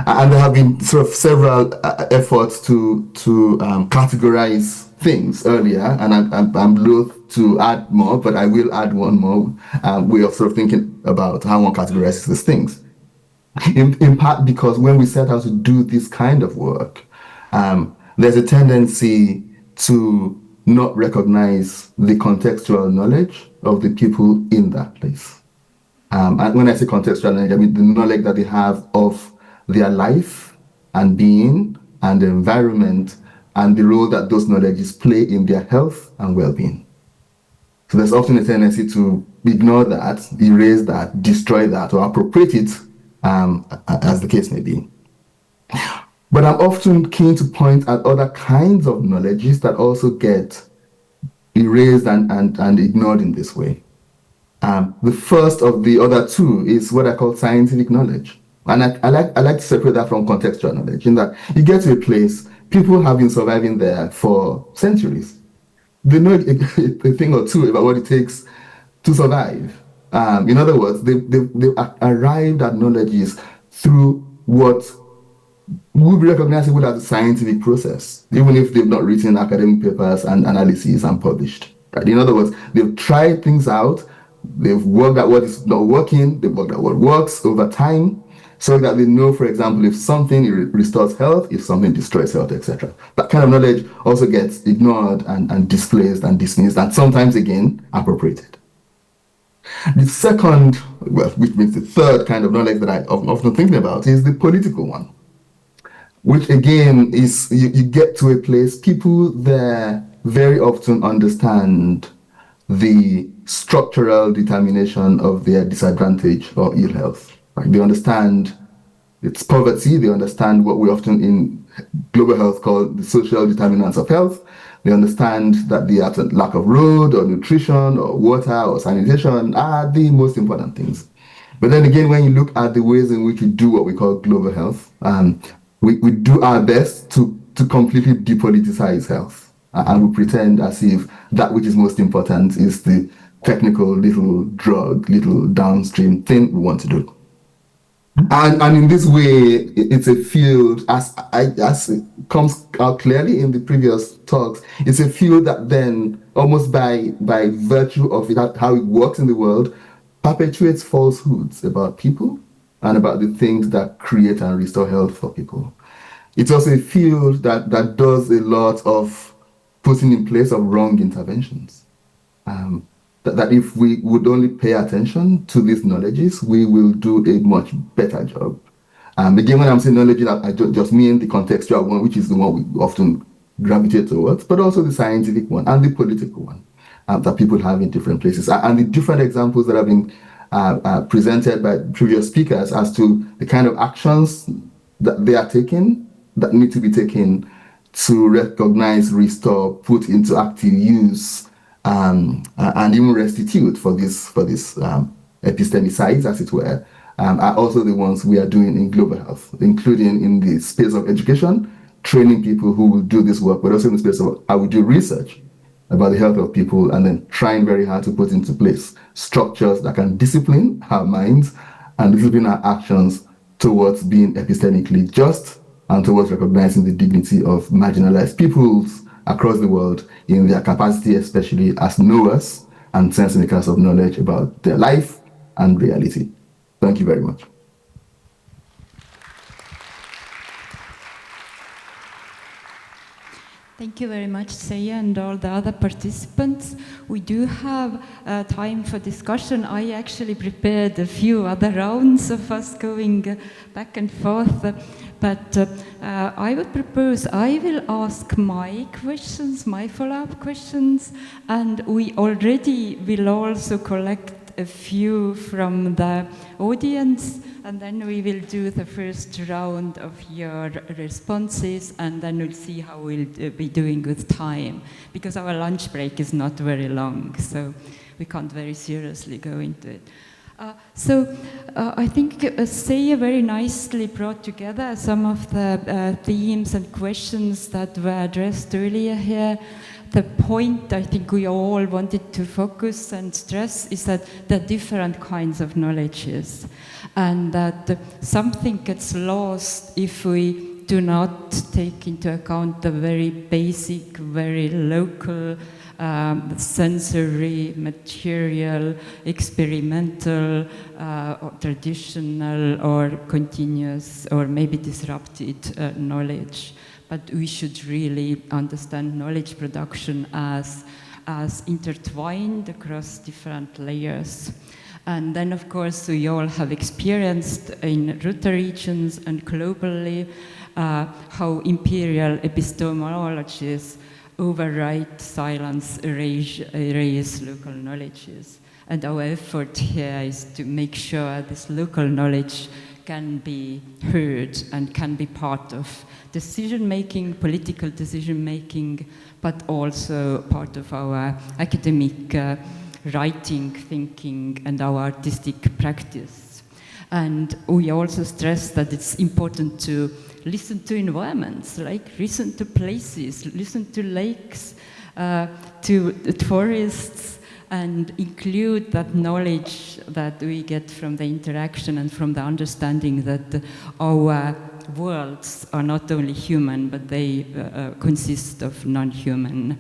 And there have been sort of several efforts to categorize things earlier, and I'm loath to add more, but I will add one more way of sort of thinking about how one categorizes these things. In part because when we set out to do this kind of work, there's a tendency to not recognize the contextual knowledge of the people in that place. And when I say contextual knowledge, I mean the knowledge that they have of their life and being and the environment and the role that those knowledges play in their health and well-being. So there's often a tendency to ignore that, erase that, destroy that, or appropriate it, as the case may be. But I'm often keen to point at other kinds of knowledges that also get erased and ignored in this way. The first of the other two is what I call scientific knowledge. And I like to separate that from contextual knowledge, in that you get to a place, people have been surviving there for centuries. They know a thing or two about what it takes to survive. In other words, they've arrived at knowledges through what would be recognizable as a scientific process, even if they've not written academic papers and analyses and published. Right? In other words, they've tried things out, they've worked out what is not working, they've worked out what works over time, so that they know, for example, if something restores health, if something destroys health, etc. That kind of knowledge also gets ignored and displaced and dismissed, and sometimes again appropriated. The second, well, which means the third kind of knowledge that I'm often thinking about, is the political one, which again is you get to a place, people there very often understand the structural determination of their disadvantage or ill health. Right? They understand its poverty, they understand what we often in global health call the social determinants of health. They understand that the lack of road or nutrition or water or sanitation are the most important things. But then again, when you look at the ways in which we do what we call global health, we do our best to completely depoliticize health. And we pretend as if that which is most important is the technical little drug, little downstream thing we want to do. And in this way, it's a field, as it comes out clearly in the previous talks, it's a field that then, almost by virtue of it, how it works in the world, perpetuates falsehoods about people and about the things that create and restore health for people. It's also a field that does a lot of putting in place of wrong interventions. That if we would only pay attention to these knowledges, we will do a much better job. Again, when I'm saying knowledge, I just mean the contextual one, which is the one we often gravitate towards, but also the scientific one and the political one that people have in different places. And the different examples that have been presented by previous speakers as to the kind of actions that they are taking, that need to be taken to recognize, restore, put into active use, and even restitute for this epistemicides, as it were, are also the ones we are doing in global health, including in the space of education, training people who will do this work, but also in the space of how we do research about the health of people, and then trying very hard to put into place structures that can discipline our minds and discipline our actions towards being epistemically just and towards recognizing the dignity of marginalized peoples across the world in their capacity, especially as knowers and sense makers of knowledge about their life and reality. Thank you very much. Thank you very much, Seye, and all the other participants. We do have time for discussion. I actually prepared a few other rounds of us going back and forth, but I would propose I will ask my questions, my follow-up questions, and we already will also collect a few from the audience, and then we will do the first round of your responses, and then we'll see how we'll be doing with time, because our lunch break is not very long, so we can't very seriously go into it. I think Seye very nicely brought together some of the themes and questions that were addressed earlier here. The point I think we all wanted to focus and stress is that there are different kinds of knowledges, and that something gets lost if we do not take into account the very basic, very local, sensory, material, experimental, or traditional, or continuous, or maybe disrupted knowledge. But we should really understand knowledge production as intertwined across different layers. And then, of course, we all have experienced in Ruta regions and globally how imperial epistemologies override, silence, erase local knowledges. And our effort here is to make sure this local knowledge can be heard and can be part of decision-making, political decision-making, but also part of our academic writing, thinking, and our artistic practice. And we also stress that it's important to listen to environments, like listen to places, listen to lakes, to forests, and include that knowledge that we get from the interaction and from the understanding that our worlds are not only human, but they consist of non-human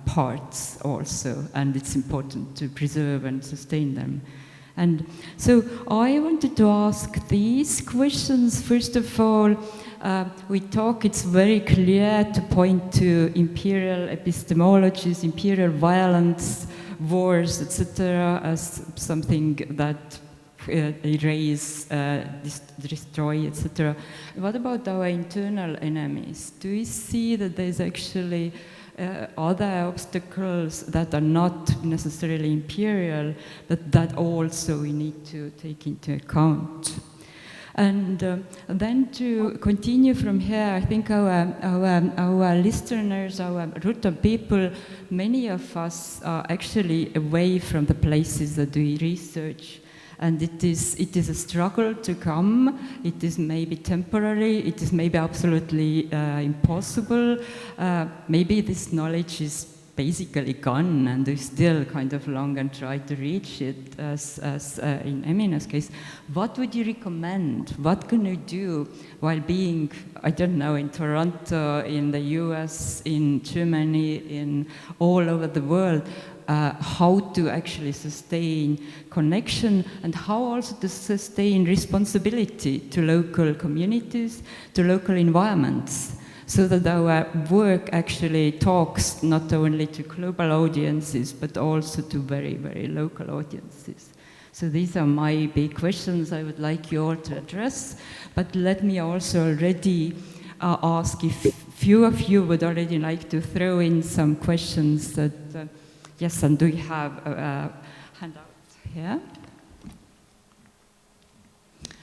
parts also, and it's important to preserve and sustain them. And so I wanted to ask these questions. First of all, it's very clear to point to imperial epistemologies, imperial violence, wars, etc., as something that erase, destroy, etc. What about our internal enemies? Do we see that there's actually other obstacles that are not necessarily imperial, but that also we need to take into account? And then to continue from here, I think our listeners, our Ruta people, many of us are actually away from the places that we research. And it is a struggle to come. It is maybe temporary. It is maybe absolutely impossible. Maybe this knowledge is basically gone, and we still kind of long and try to reach it, as in Emine's case. What would you recommend? What can you do while being, I don't know, in Toronto, in the US, in Germany, in all over the world? How to actually sustain connection, and how also to sustain responsibility to local communities, to local environments, so that our work actually talks not only to global audiences, but also to very, very local audiences. So these are my big questions I would like you all to address, but let me also already ask if few of you would already like to throw in some questions that yes, and do we have a handout here?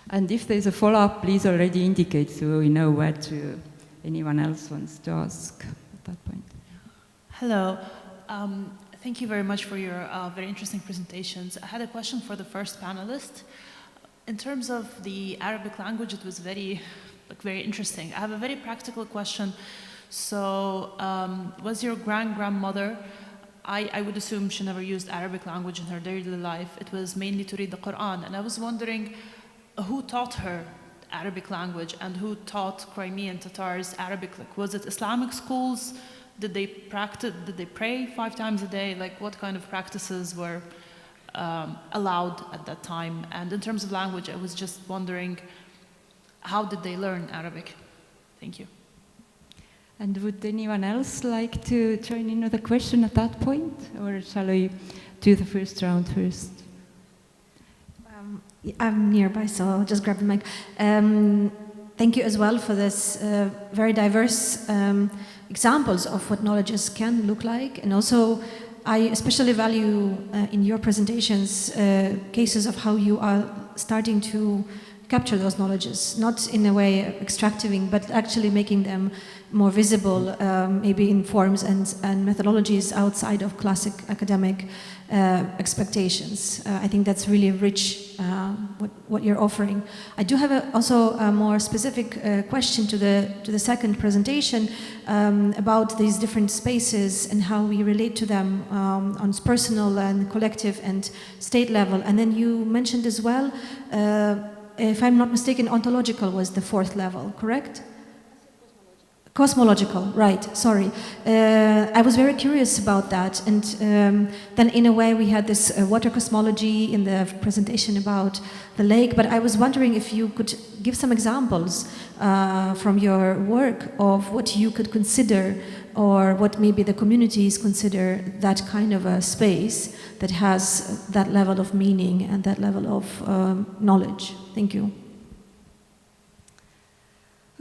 And if there's a follow-up, please already indicate so we know where to, anyone else wants to ask at that point. Hello. Thank you very much for your very interesting presentations. I had a question for the first panelist. In terms of the Arabic language, it was very interesting. I have a very practical question. So, was your grandmother, I would assume she never used Arabic language in her daily life. It was mainly to read the Quran. And I was wondering who taught her Arabic language and who taught Crimean Tatars Arabic? Like, was it Islamic schools? Did they pray 5 times a day? Like, what kind of practices were allowed at that time? And in terms of language, I was just wondering, how did they learn Arabic? Thank you. And would anyone else like to join in with a question at that point? Or shall we do the first round first? I'm nearby, so I'll just grab the mic. Thank you as well for this very diverse examples of what knowledges can look like. And also, I especially value in your presentations cases of how you are starting to capture those knowledges, not in a way extracting, but actually making them more visible, maybe in forms and methodologies outside of classic academic expectations. I think that's really rich, what you're offering. I do have also a more specific question to the second presentation about these different spaces and how we relate to them on personal and collective and state level. And then you mentioned as well, if I'm not mistaken, ontological was the fourth level, correct? Cosmological, right, sorry. I was very curious about that, and then in a way we had this water cosmology in the presentation about the lake, but I was wondering if you could give some examples from your work of what you could consider, or what maybe the communities consider that kind of a space that has that level of meaning and that level of knowledge. Thank you.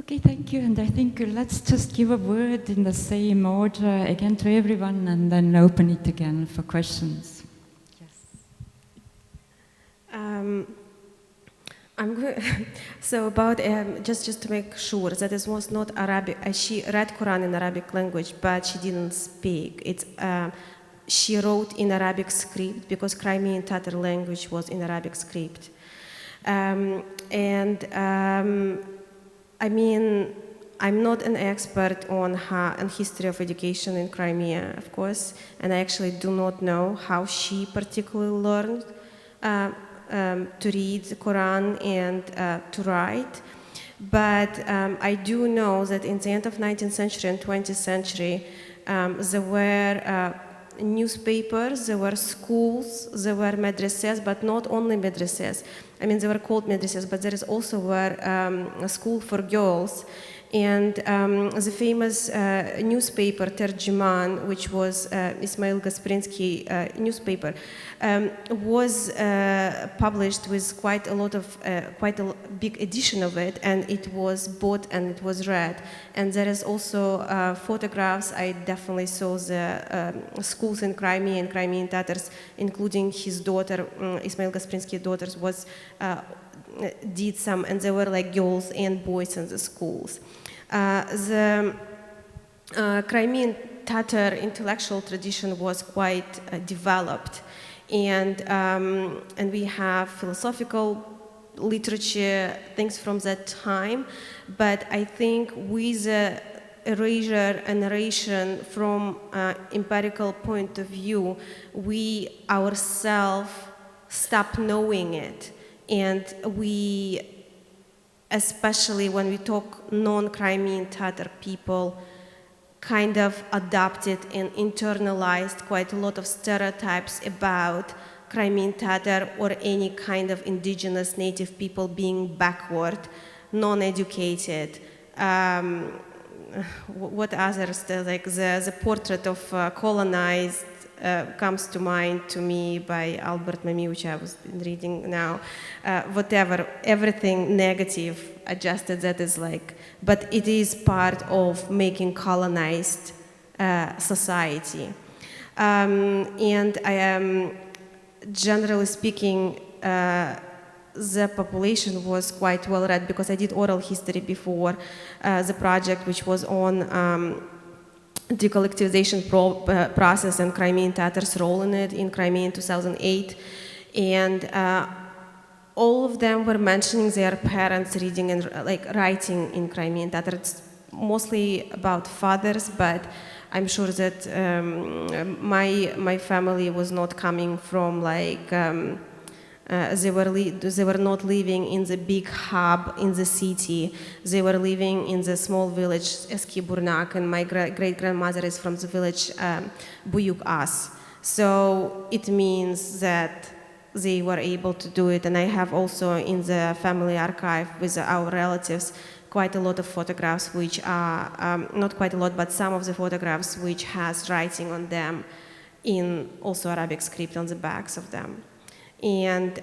Okay, thank you. And I think let's just give a word in the same order again to everyone and then open it again for questions. Yes. I'm good. So about, just to make sure that it was not Arabic, she read Quran in Arabic language, but she didn't speak. She wrote in Arabic script because Crimean Tatar language was in Arabic script. I mean, I'm not an expert on history of education in Crimea, of course, and I actually do not know how she particularly learned to read the Quran and to write. But I do know that in the end of 19th century and 20th century, there were newspapers, there were schools, there were madrasas, but not only madrasas. I mean, they were called madrasas, but there is also a school for girls. And the famous newspaper, Terjiman, which was Ismail Gasprinsky newspaper, was published with quite a big edition of it, and it was bought and it was read. And there is also photographs. I definitely saw the schools in Crimea and Crimean Tatars, including his daughter, Ismail Gasprinsky's daughters, did some, and there were like girls and boys in the schools. The Crimean Tatar intellectual tradition was quite developed, and we have philosophical literature, things from that time, but I think with the erasure and narration from empirical point of view, we ourselves stop knowing it, and we, especially when we talk non-Crimean Tatar people, kind of adopted and internalized quite a lot of stereotypes about Crimean Tatar or any kind of indigenous native people being backward, non-educated. What others, like the portrait of colonized comes to mind to me by Albert Memmi, which I was reading now. Whatever, everything negative, adjusted, that is like, but it is part of making colonized society. And I am, generally speaking, the population was quite well read because I did oral history before the project, which was on decollectivization process and Crimean Tatars' role in it in Crimea in 2008. And all of them were mentioning their parents reading and writing in Crimean Tatar. It's mostly about fathers, but I'm sure that my family was not coming from they were not living in the big hub in the city. They were living in the small village Eski Burnak, and my great-grandmother is from the village Buyuk As. So it means that they were able to do it. And I have also in the family archive with our relatives quite a lot of photographs, which are, not quite a lot, but some of the photographs which has writing on them in also Arabic script on the backs of them. And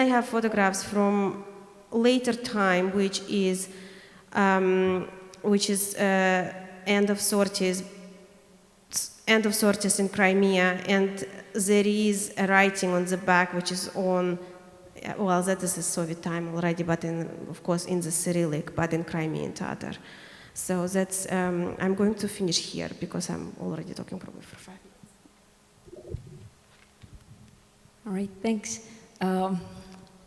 I have photographs from later time, which is end of sorties in Crimea, and there is a writing on the back which is on well, that is a Soviet time already, but of course in the Cyrillic, but in Crimean Tatar. So that's, I'm going to finish here because I'm already talking probably for 5 minutes. All right, thanks. I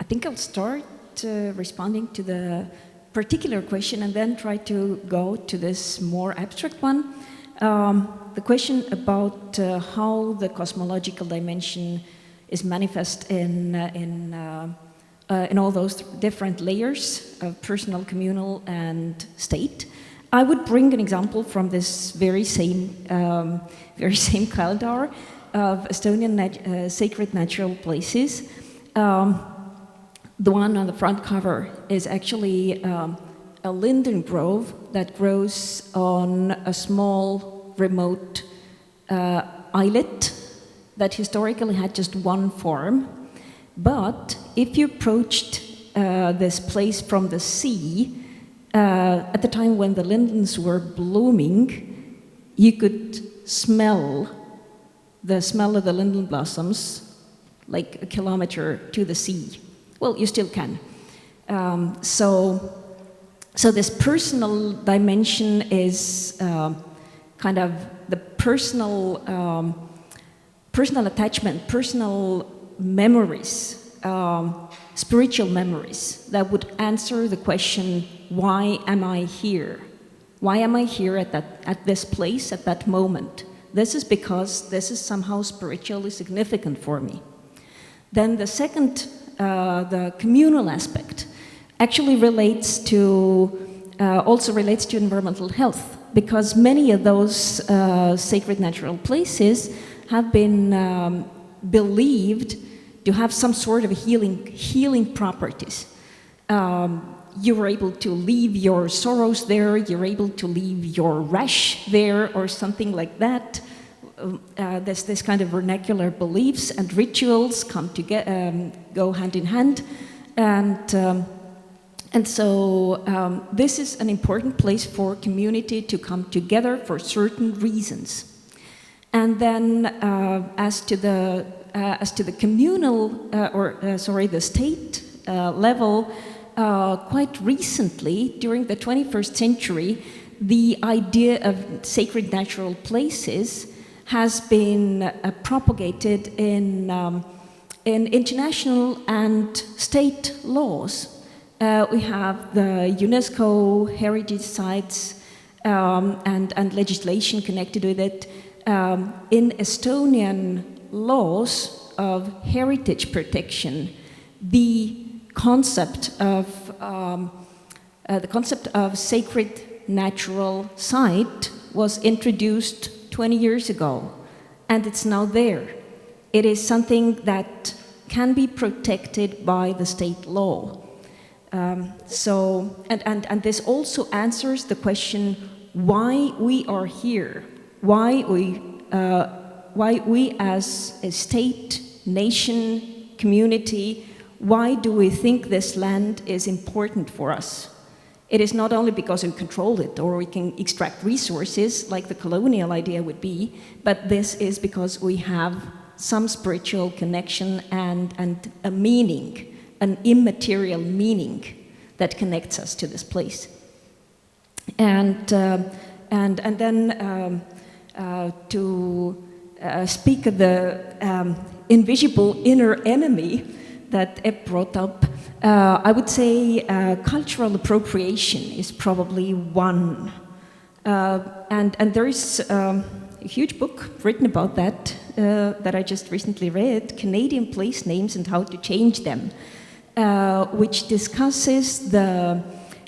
think I'll start responding to the particular question and then try to go to this more abstract one. The question about how the cosmological dimension is manifest in all those different layers of personal, communal, and state. I would bring an example from this very same calendar of Estonian sacred natural places. The one on the front cover is actually a linden grove that grows on a small remote islet that historically had just one farm. But if you approached this place from the sea, at the time when the lindens were blooming, you could smell the smell of the linden blossoms like a kilometer to the sea. Well, you still can. So this personal dimension is kind of the personal attachment, personal memories, spiritual memories that would answer the question, why am I here? Why am I here at this place, at that moment? This is because this is somehow spiritually significant for me. Then the second, the communal aspect, actually also relates to environmental health, because many of those sacred natural places have been believed to have some sort of healing properties. You were able to leave your sorrows there, you're able to leave your rash there, or something like that. There's this kind of vernacular beliefs and rituals come together, go hand in hand, and so this is an important place for community to come together for certain reasons. And then as to the communal, the state level, quite recently, during the 21st century, the idea of sacred natural places has been propagated in international and state laws. We have the UNESCO heritage sites and legislation connected with it. In Estonian laws of heritage protection, the concept of sacred natural site was introduced 20 years ago, and it's now there. It is something that can be protected by the state law. And this also answers the question why we are here, why we as a state, nation, community, why do we think this land is important for us? It is not only because we control it or we can extract resources like the colonial idea would be, but this is because we have some spiritual connection and a meaning, an immaterial meaning that connects us to this place. And then to speak of the invisible inner enemy that Epp brought up, I would say cultural appropriation is probably one. And there is a huge book written about that that I just recently read, Canadian Place Names and How to Change Them, which discusses the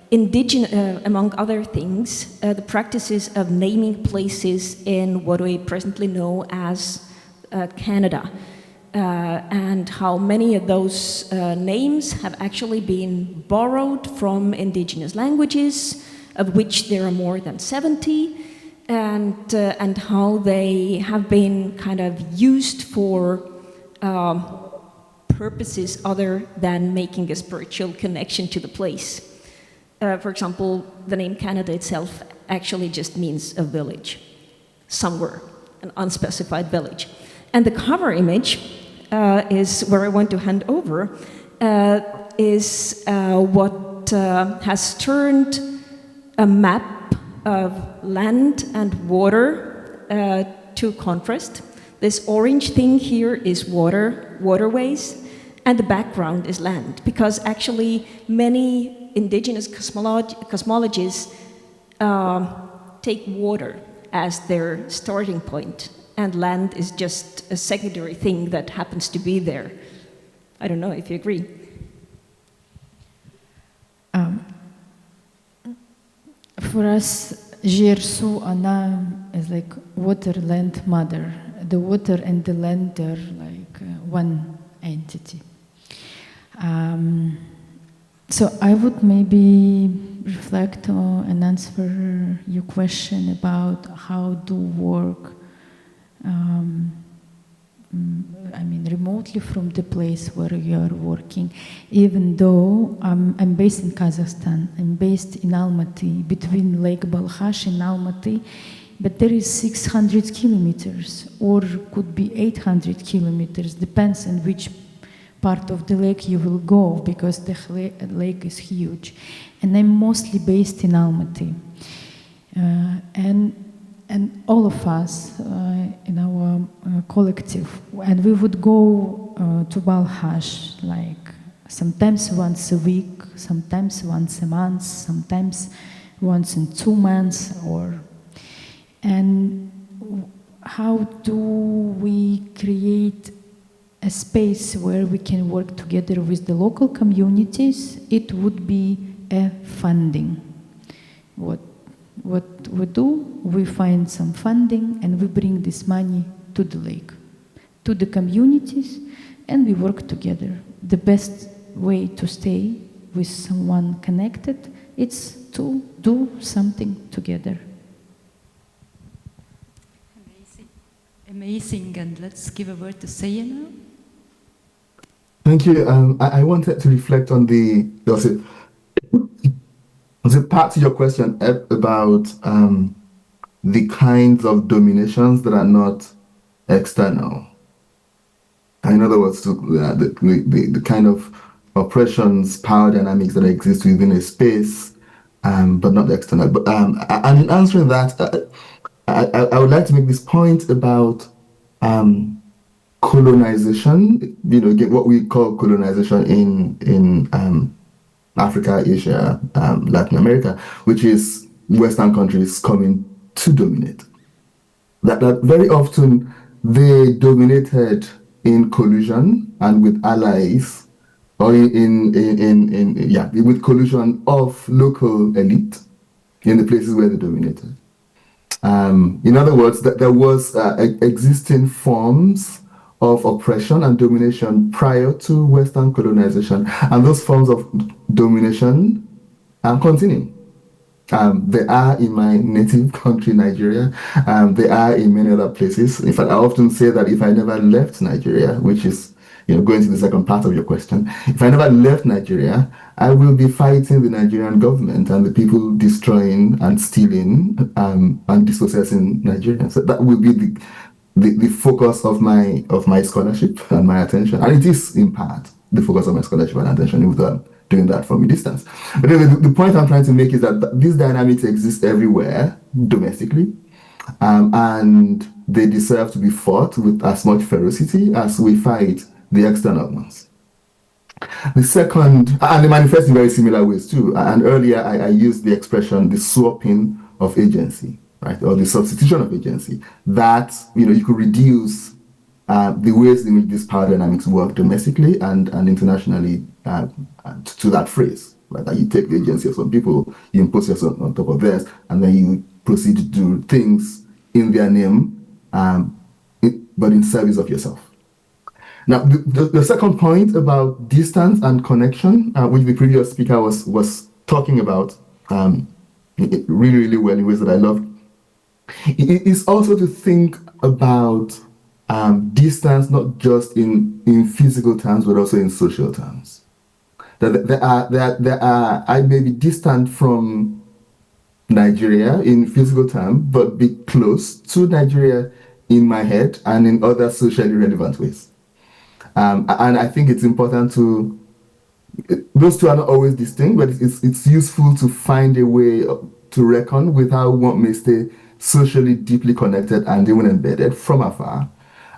indigenous, among other things, the practices of naming places in what we presently know as Canada. And how many of those names have actually been borrowed from indigenous languages, of which there are more than 70, and how they have been kind of used for purposes other than making a spiritual connection to the place. For example, the name Canada itself actually just means a village, somewhere, an unspecified village. And the cover image is where I want to hand over. is what has turned a map of land and water to contrast. This orange thing here is waterways, and the background is land, because actually many indigenous cosmologies take water as their starting point, and land is just a secondary thing that happens to be there. I don't know if you agree. For us, Gersu Ana is like water, land, mother. The water and the land are like one entity. So I would maybe reflect on and answer your question about how to work remotely from the place where you are working. Even though I'm based in Kazakhstan, I'm based in Almaty, between Lake Balkhash and Almaty, but there is 600 kilometers, or could be 800 kilometers, depends on which part of the lake you will go, because the lake is huge. And I'm mostly based in Almaty. And all of us in our collective, and we would go to Balkhash like sometimes once a week, sometimes once a month, sometimes once in 2 months, and how do we create a space where we can work together with the local communities? It would be a funding. What we do, we find some funding and we bring this money to the lake, to the communities, and we work together. The best way to stay with someone connected is to do something together. Amazing, and let's give a word to Seye now. Thank you. I wanted to reflect on the part to your question, Epp, about the kinds of dominations that are not external. In other words, the kind of oppressions, power dynamics that exist within a space, but not external. But and in answering that, I would like to make this point about colonization. What we call colonization in Africa, Asia, Latin America, which is Western countries coming to dominate. That very often they dominated in collusion and with allies, or with collusion of local elite in the places where they dominated. In other words, there was existing forms of oppression and domination prior to Western colonization, and those forms of domination continue. They are in my native country, Nigeria. They are in many other places. In fact, I often say that if I never left Nigeria, which is going to the second part of your question, if I never left Nigeria, I will be fighting the Nigerian government and the people destroying and stealing and dispossessing Nigerians. So that will be the focus of my scholarship and my attention. And it is, in part, the focus of my scholarship and attention, even though I'm doing that from a distance. But anyway, the point I'm trying to make is that these dynamics exist everywhere, domestically, and they deserve to be fought with as much ferocity as we fight the external ones. The second, and they manifest in very similar ways too, and earlier I used the expression, the swapping of agency, right, or the substitution of agency, that you could reduce the ways in which these power dynamics work domestically and internationally to that phrase, right? That you take the agency of some people, you impose yourself on top of theirs, and then you proceed to do things in their name, but in service of yourself. Now, the second point about distance and connection, which the previous speaker was talking about really, really well in ways that I loved, it is also to think about distance not just in physical terms, but also in social terms. I may be distant from Nigeria in physical terms, but be close to Nigeria in my head and in other socially relevant ways. And I think it's important to those two are not always distinct, but it's useful to find a way to reckon with how one may stay socially deeply connected and even embedded from afar,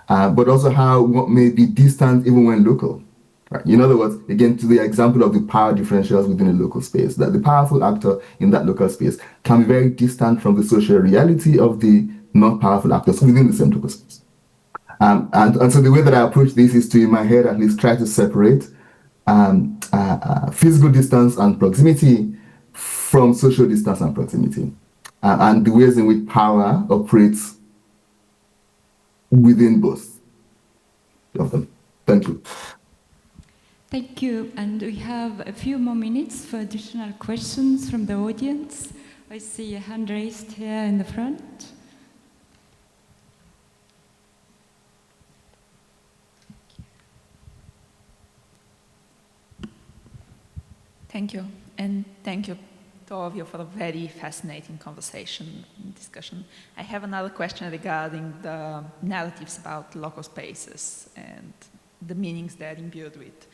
but also how one may be distant even when local. Right? In other words, again, to the example of the power differentials within a local space, that the powerful actor in that local space can be very distant from the social reality of the not powerful actors within the same local space. And so the way that I approach this is to, in my head at least, try to separate physical distance and proximity from social distance and proximity, and the ways in which power operates within both of them. Thank you. Thank you. And we have a few more minutes for additional questions from the audience. I see a hand raised here in the front. Thank you, and thank you to all of you for a very fascinating conversation and discussion. I have another question regarding the narratives about local spaces and the meanings they're imbued with.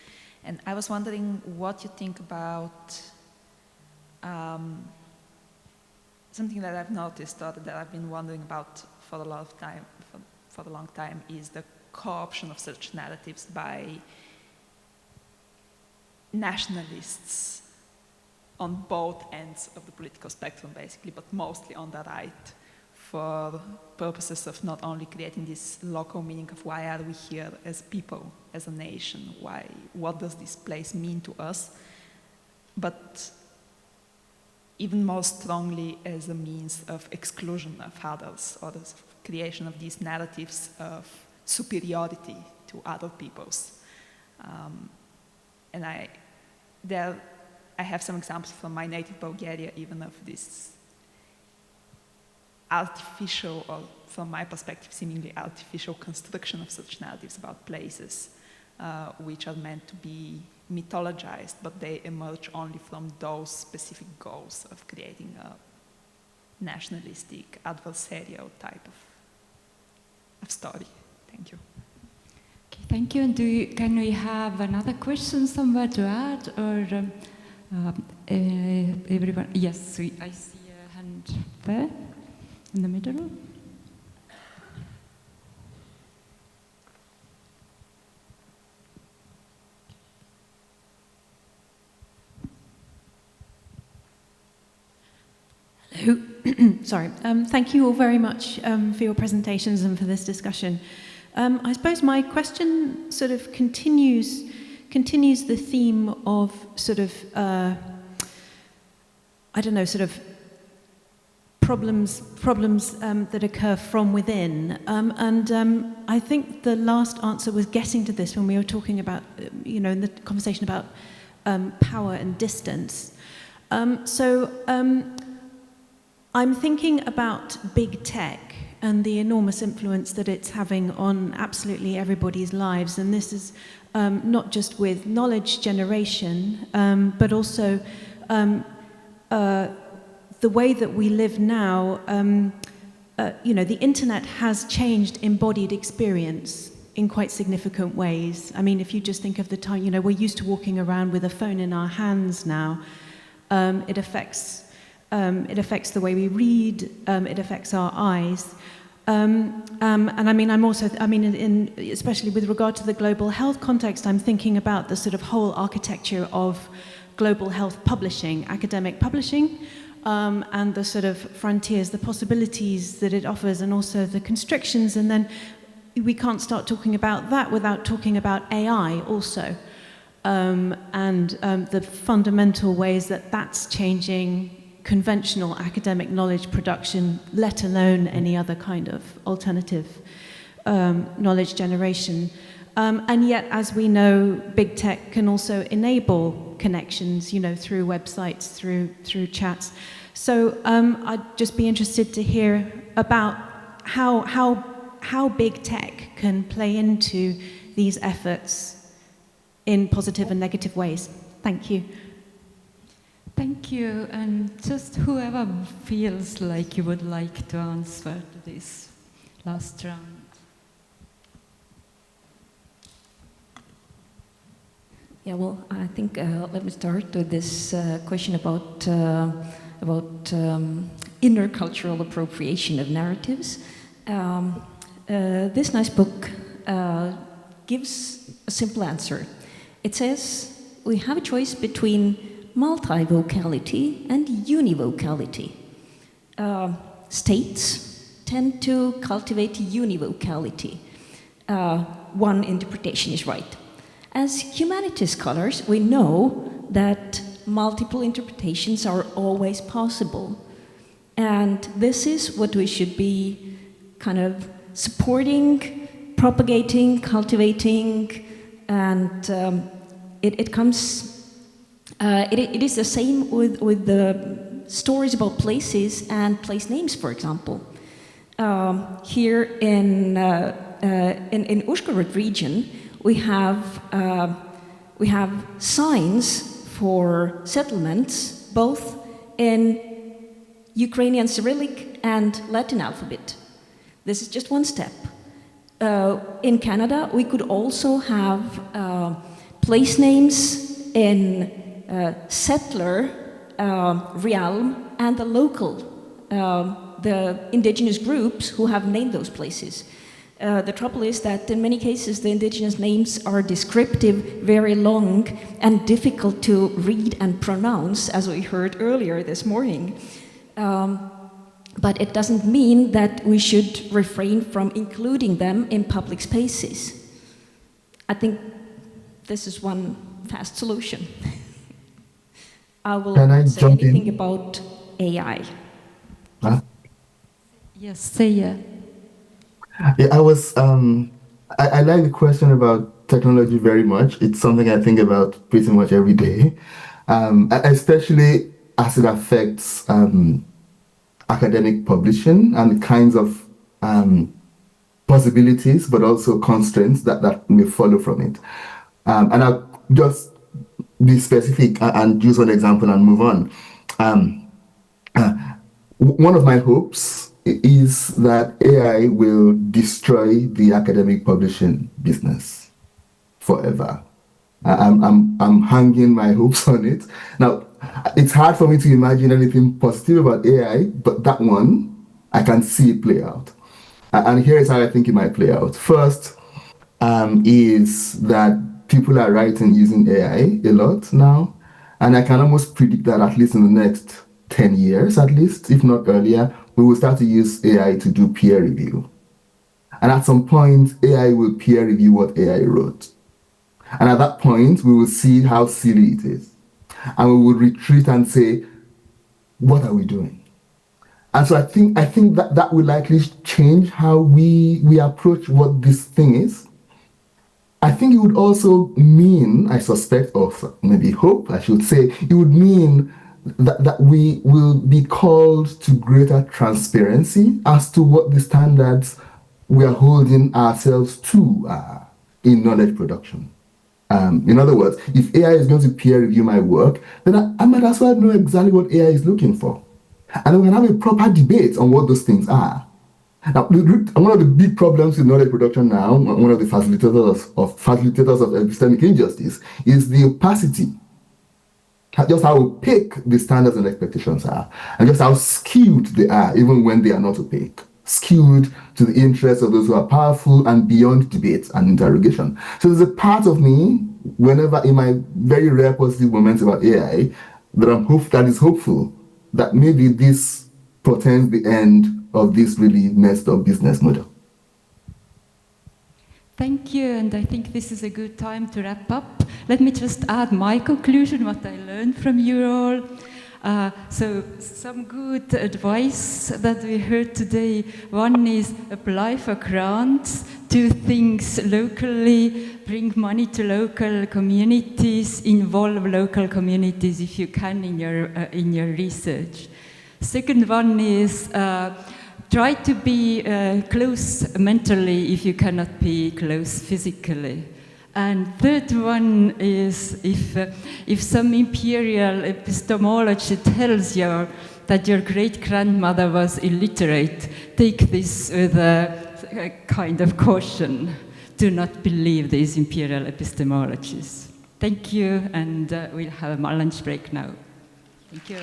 And I was wondering what you think about something that I've noticed or that I've been wondering about for a long time is the co-option of such narratives by nationalists on both ends of the political spectrum, basically, but mostly on the right, for purposes of not only creating this local meaning of why are we here as people, as a nation, what does this place mean to us, but even more strongly as a means of exclusion of others, or the creation of these narratives of superiority to other peoples. And I have some examples from my native Bulgaria, even of this artificial, or from my perspective, seemingly artificial construction of such narratives about places, which are meant to be mythologized, but they emerge only from those specific goals of creating a nationalistic, adversarial type of story. Thank you. Okay, thank you. And can we have another question somewhere to add, or everyone? Yes, I see a hand there in the middle. Hello. Sorry. Thank you all very much for your presentations and for this discussion. I suppose my question sort of continues the theme of sort of problems that occur from within. I think the last answer was getting to this when we were talking about, in the conversation about power and distance. I'm thinking about big tech and the enormous influence that it's having on absolutely everybody's lives. And this is not just with knowledge generation, but also the way that we live now. The internet has changed embodied experience in quite significant ways. I mean, if you just think of the time, we're used to walking around with a phone in our hands now. It affects the way we read. It affects our eyes. Especially with regard to the global health context, I'm thinking about the sort of whole architecture of global health publishing, academic publishing, and the sort of frontiers, the possibilities that it offers, and also the constrictions. And then we can't start talking about that without talking about AI also, and the fundamental ways that that's changing conventional academic knowledge production, let alone any other kind of alternative knowledge generation. And yet, as we know, big tech can also enable connections, through websites, through chats. So I'd just be interested to hear about how big tech can play into these efforts in positive and negative ways. Thank you. Thank you, and just whoever feels like you would like to answer to this last round. Yeah, well, I think let me start with this question about intercultural appropriation of narratives. This nice book gives a simple answer. It says we have a choice between multivocality and univocality. States tend to cultivate univocality. One interpretation is right. As humanities scholars, we know that multiple interpretations are always possible. And this is what we should be kind of supporting, propagating, cultivating, and it is the same with the stories about places and place names, for example. Here in Uzhhorod region, we have signs for settlements both in Ukrainian Cyrillic and Latin alphabet. This is just one step. In Canada, we could also have place names in settler realm and the local, the indigenous groups who have named those places. The trouble is that in many cases the indigenous names are descriptive, very long, and difficult to read and pronounce, as we heard earlier this morning. But it doesn't mean that we should refrain from including them in public spaces. I think this is one fast solution. I will not say anything about AI. Huh? Yes, Seye. Yeah, I like the question about technology very much. It's something I think about pretty much every day, especially as it affects academic publishing and the kinds of possibilities, but also constraints that may follow from it. And I'll just be specific and use one example and move on. One of my hopes is that AI will destroy the academic publishing business forever. I'm hanging my hopes on it. Now, it's hard for me to imagine anything positive about AI, but that one, I can see it play out. And here is how I think it might play out. First, is that people are writing using AI a lot now, and I can almost predict that at least in the next 10 years, at least, if not earlier, we will start to use AI to do peer review. And at some point, AI will peer review what AI wrote. And at that point, we will see how silly it is. And we will retreat and say, what are we doing? And so I think that will likely change how we approach what this thing is. I think it would also mean, I suspect, or maybe hope, I should say, it would mean that we will be called to greater transparency as to what the standards we are holding ourselves to in knowledge production. In other words, if AI is going to peer review my work, then I might as well know exactly what AI is looking for. And then we can have a proper debate on what those things are. Now, one of the big problems with knowledge production now, one of the facilitators of epistemic injustice, is the opacity. Just how opaque the standards and expectations are, and just how skewed they are, even when they are not opaque. Skewed to the interests of those who are powerful and beyond debate and interrogation. So there's a part of me, whenever in my very rare positive moments about AI, that is hopeful that maybe this portends the end of this really messed up business model. Thank you, and I think this is a good time to wrap up. Let me just add my conclusion, what I learned from you all. So some good advice that we heard today. One is apply for grants, do things locally, bring money to local communities, involve local communities if you can in your research. Second one is try to be close mentally if you cannot be close physically. And third one is if some imperial epistemology tells you that your great-grandmother was illiterate, take this with a kind of caution. Do not believe these imperial epistemologies. Thank you, and we'll have a lunch break now. Thank you.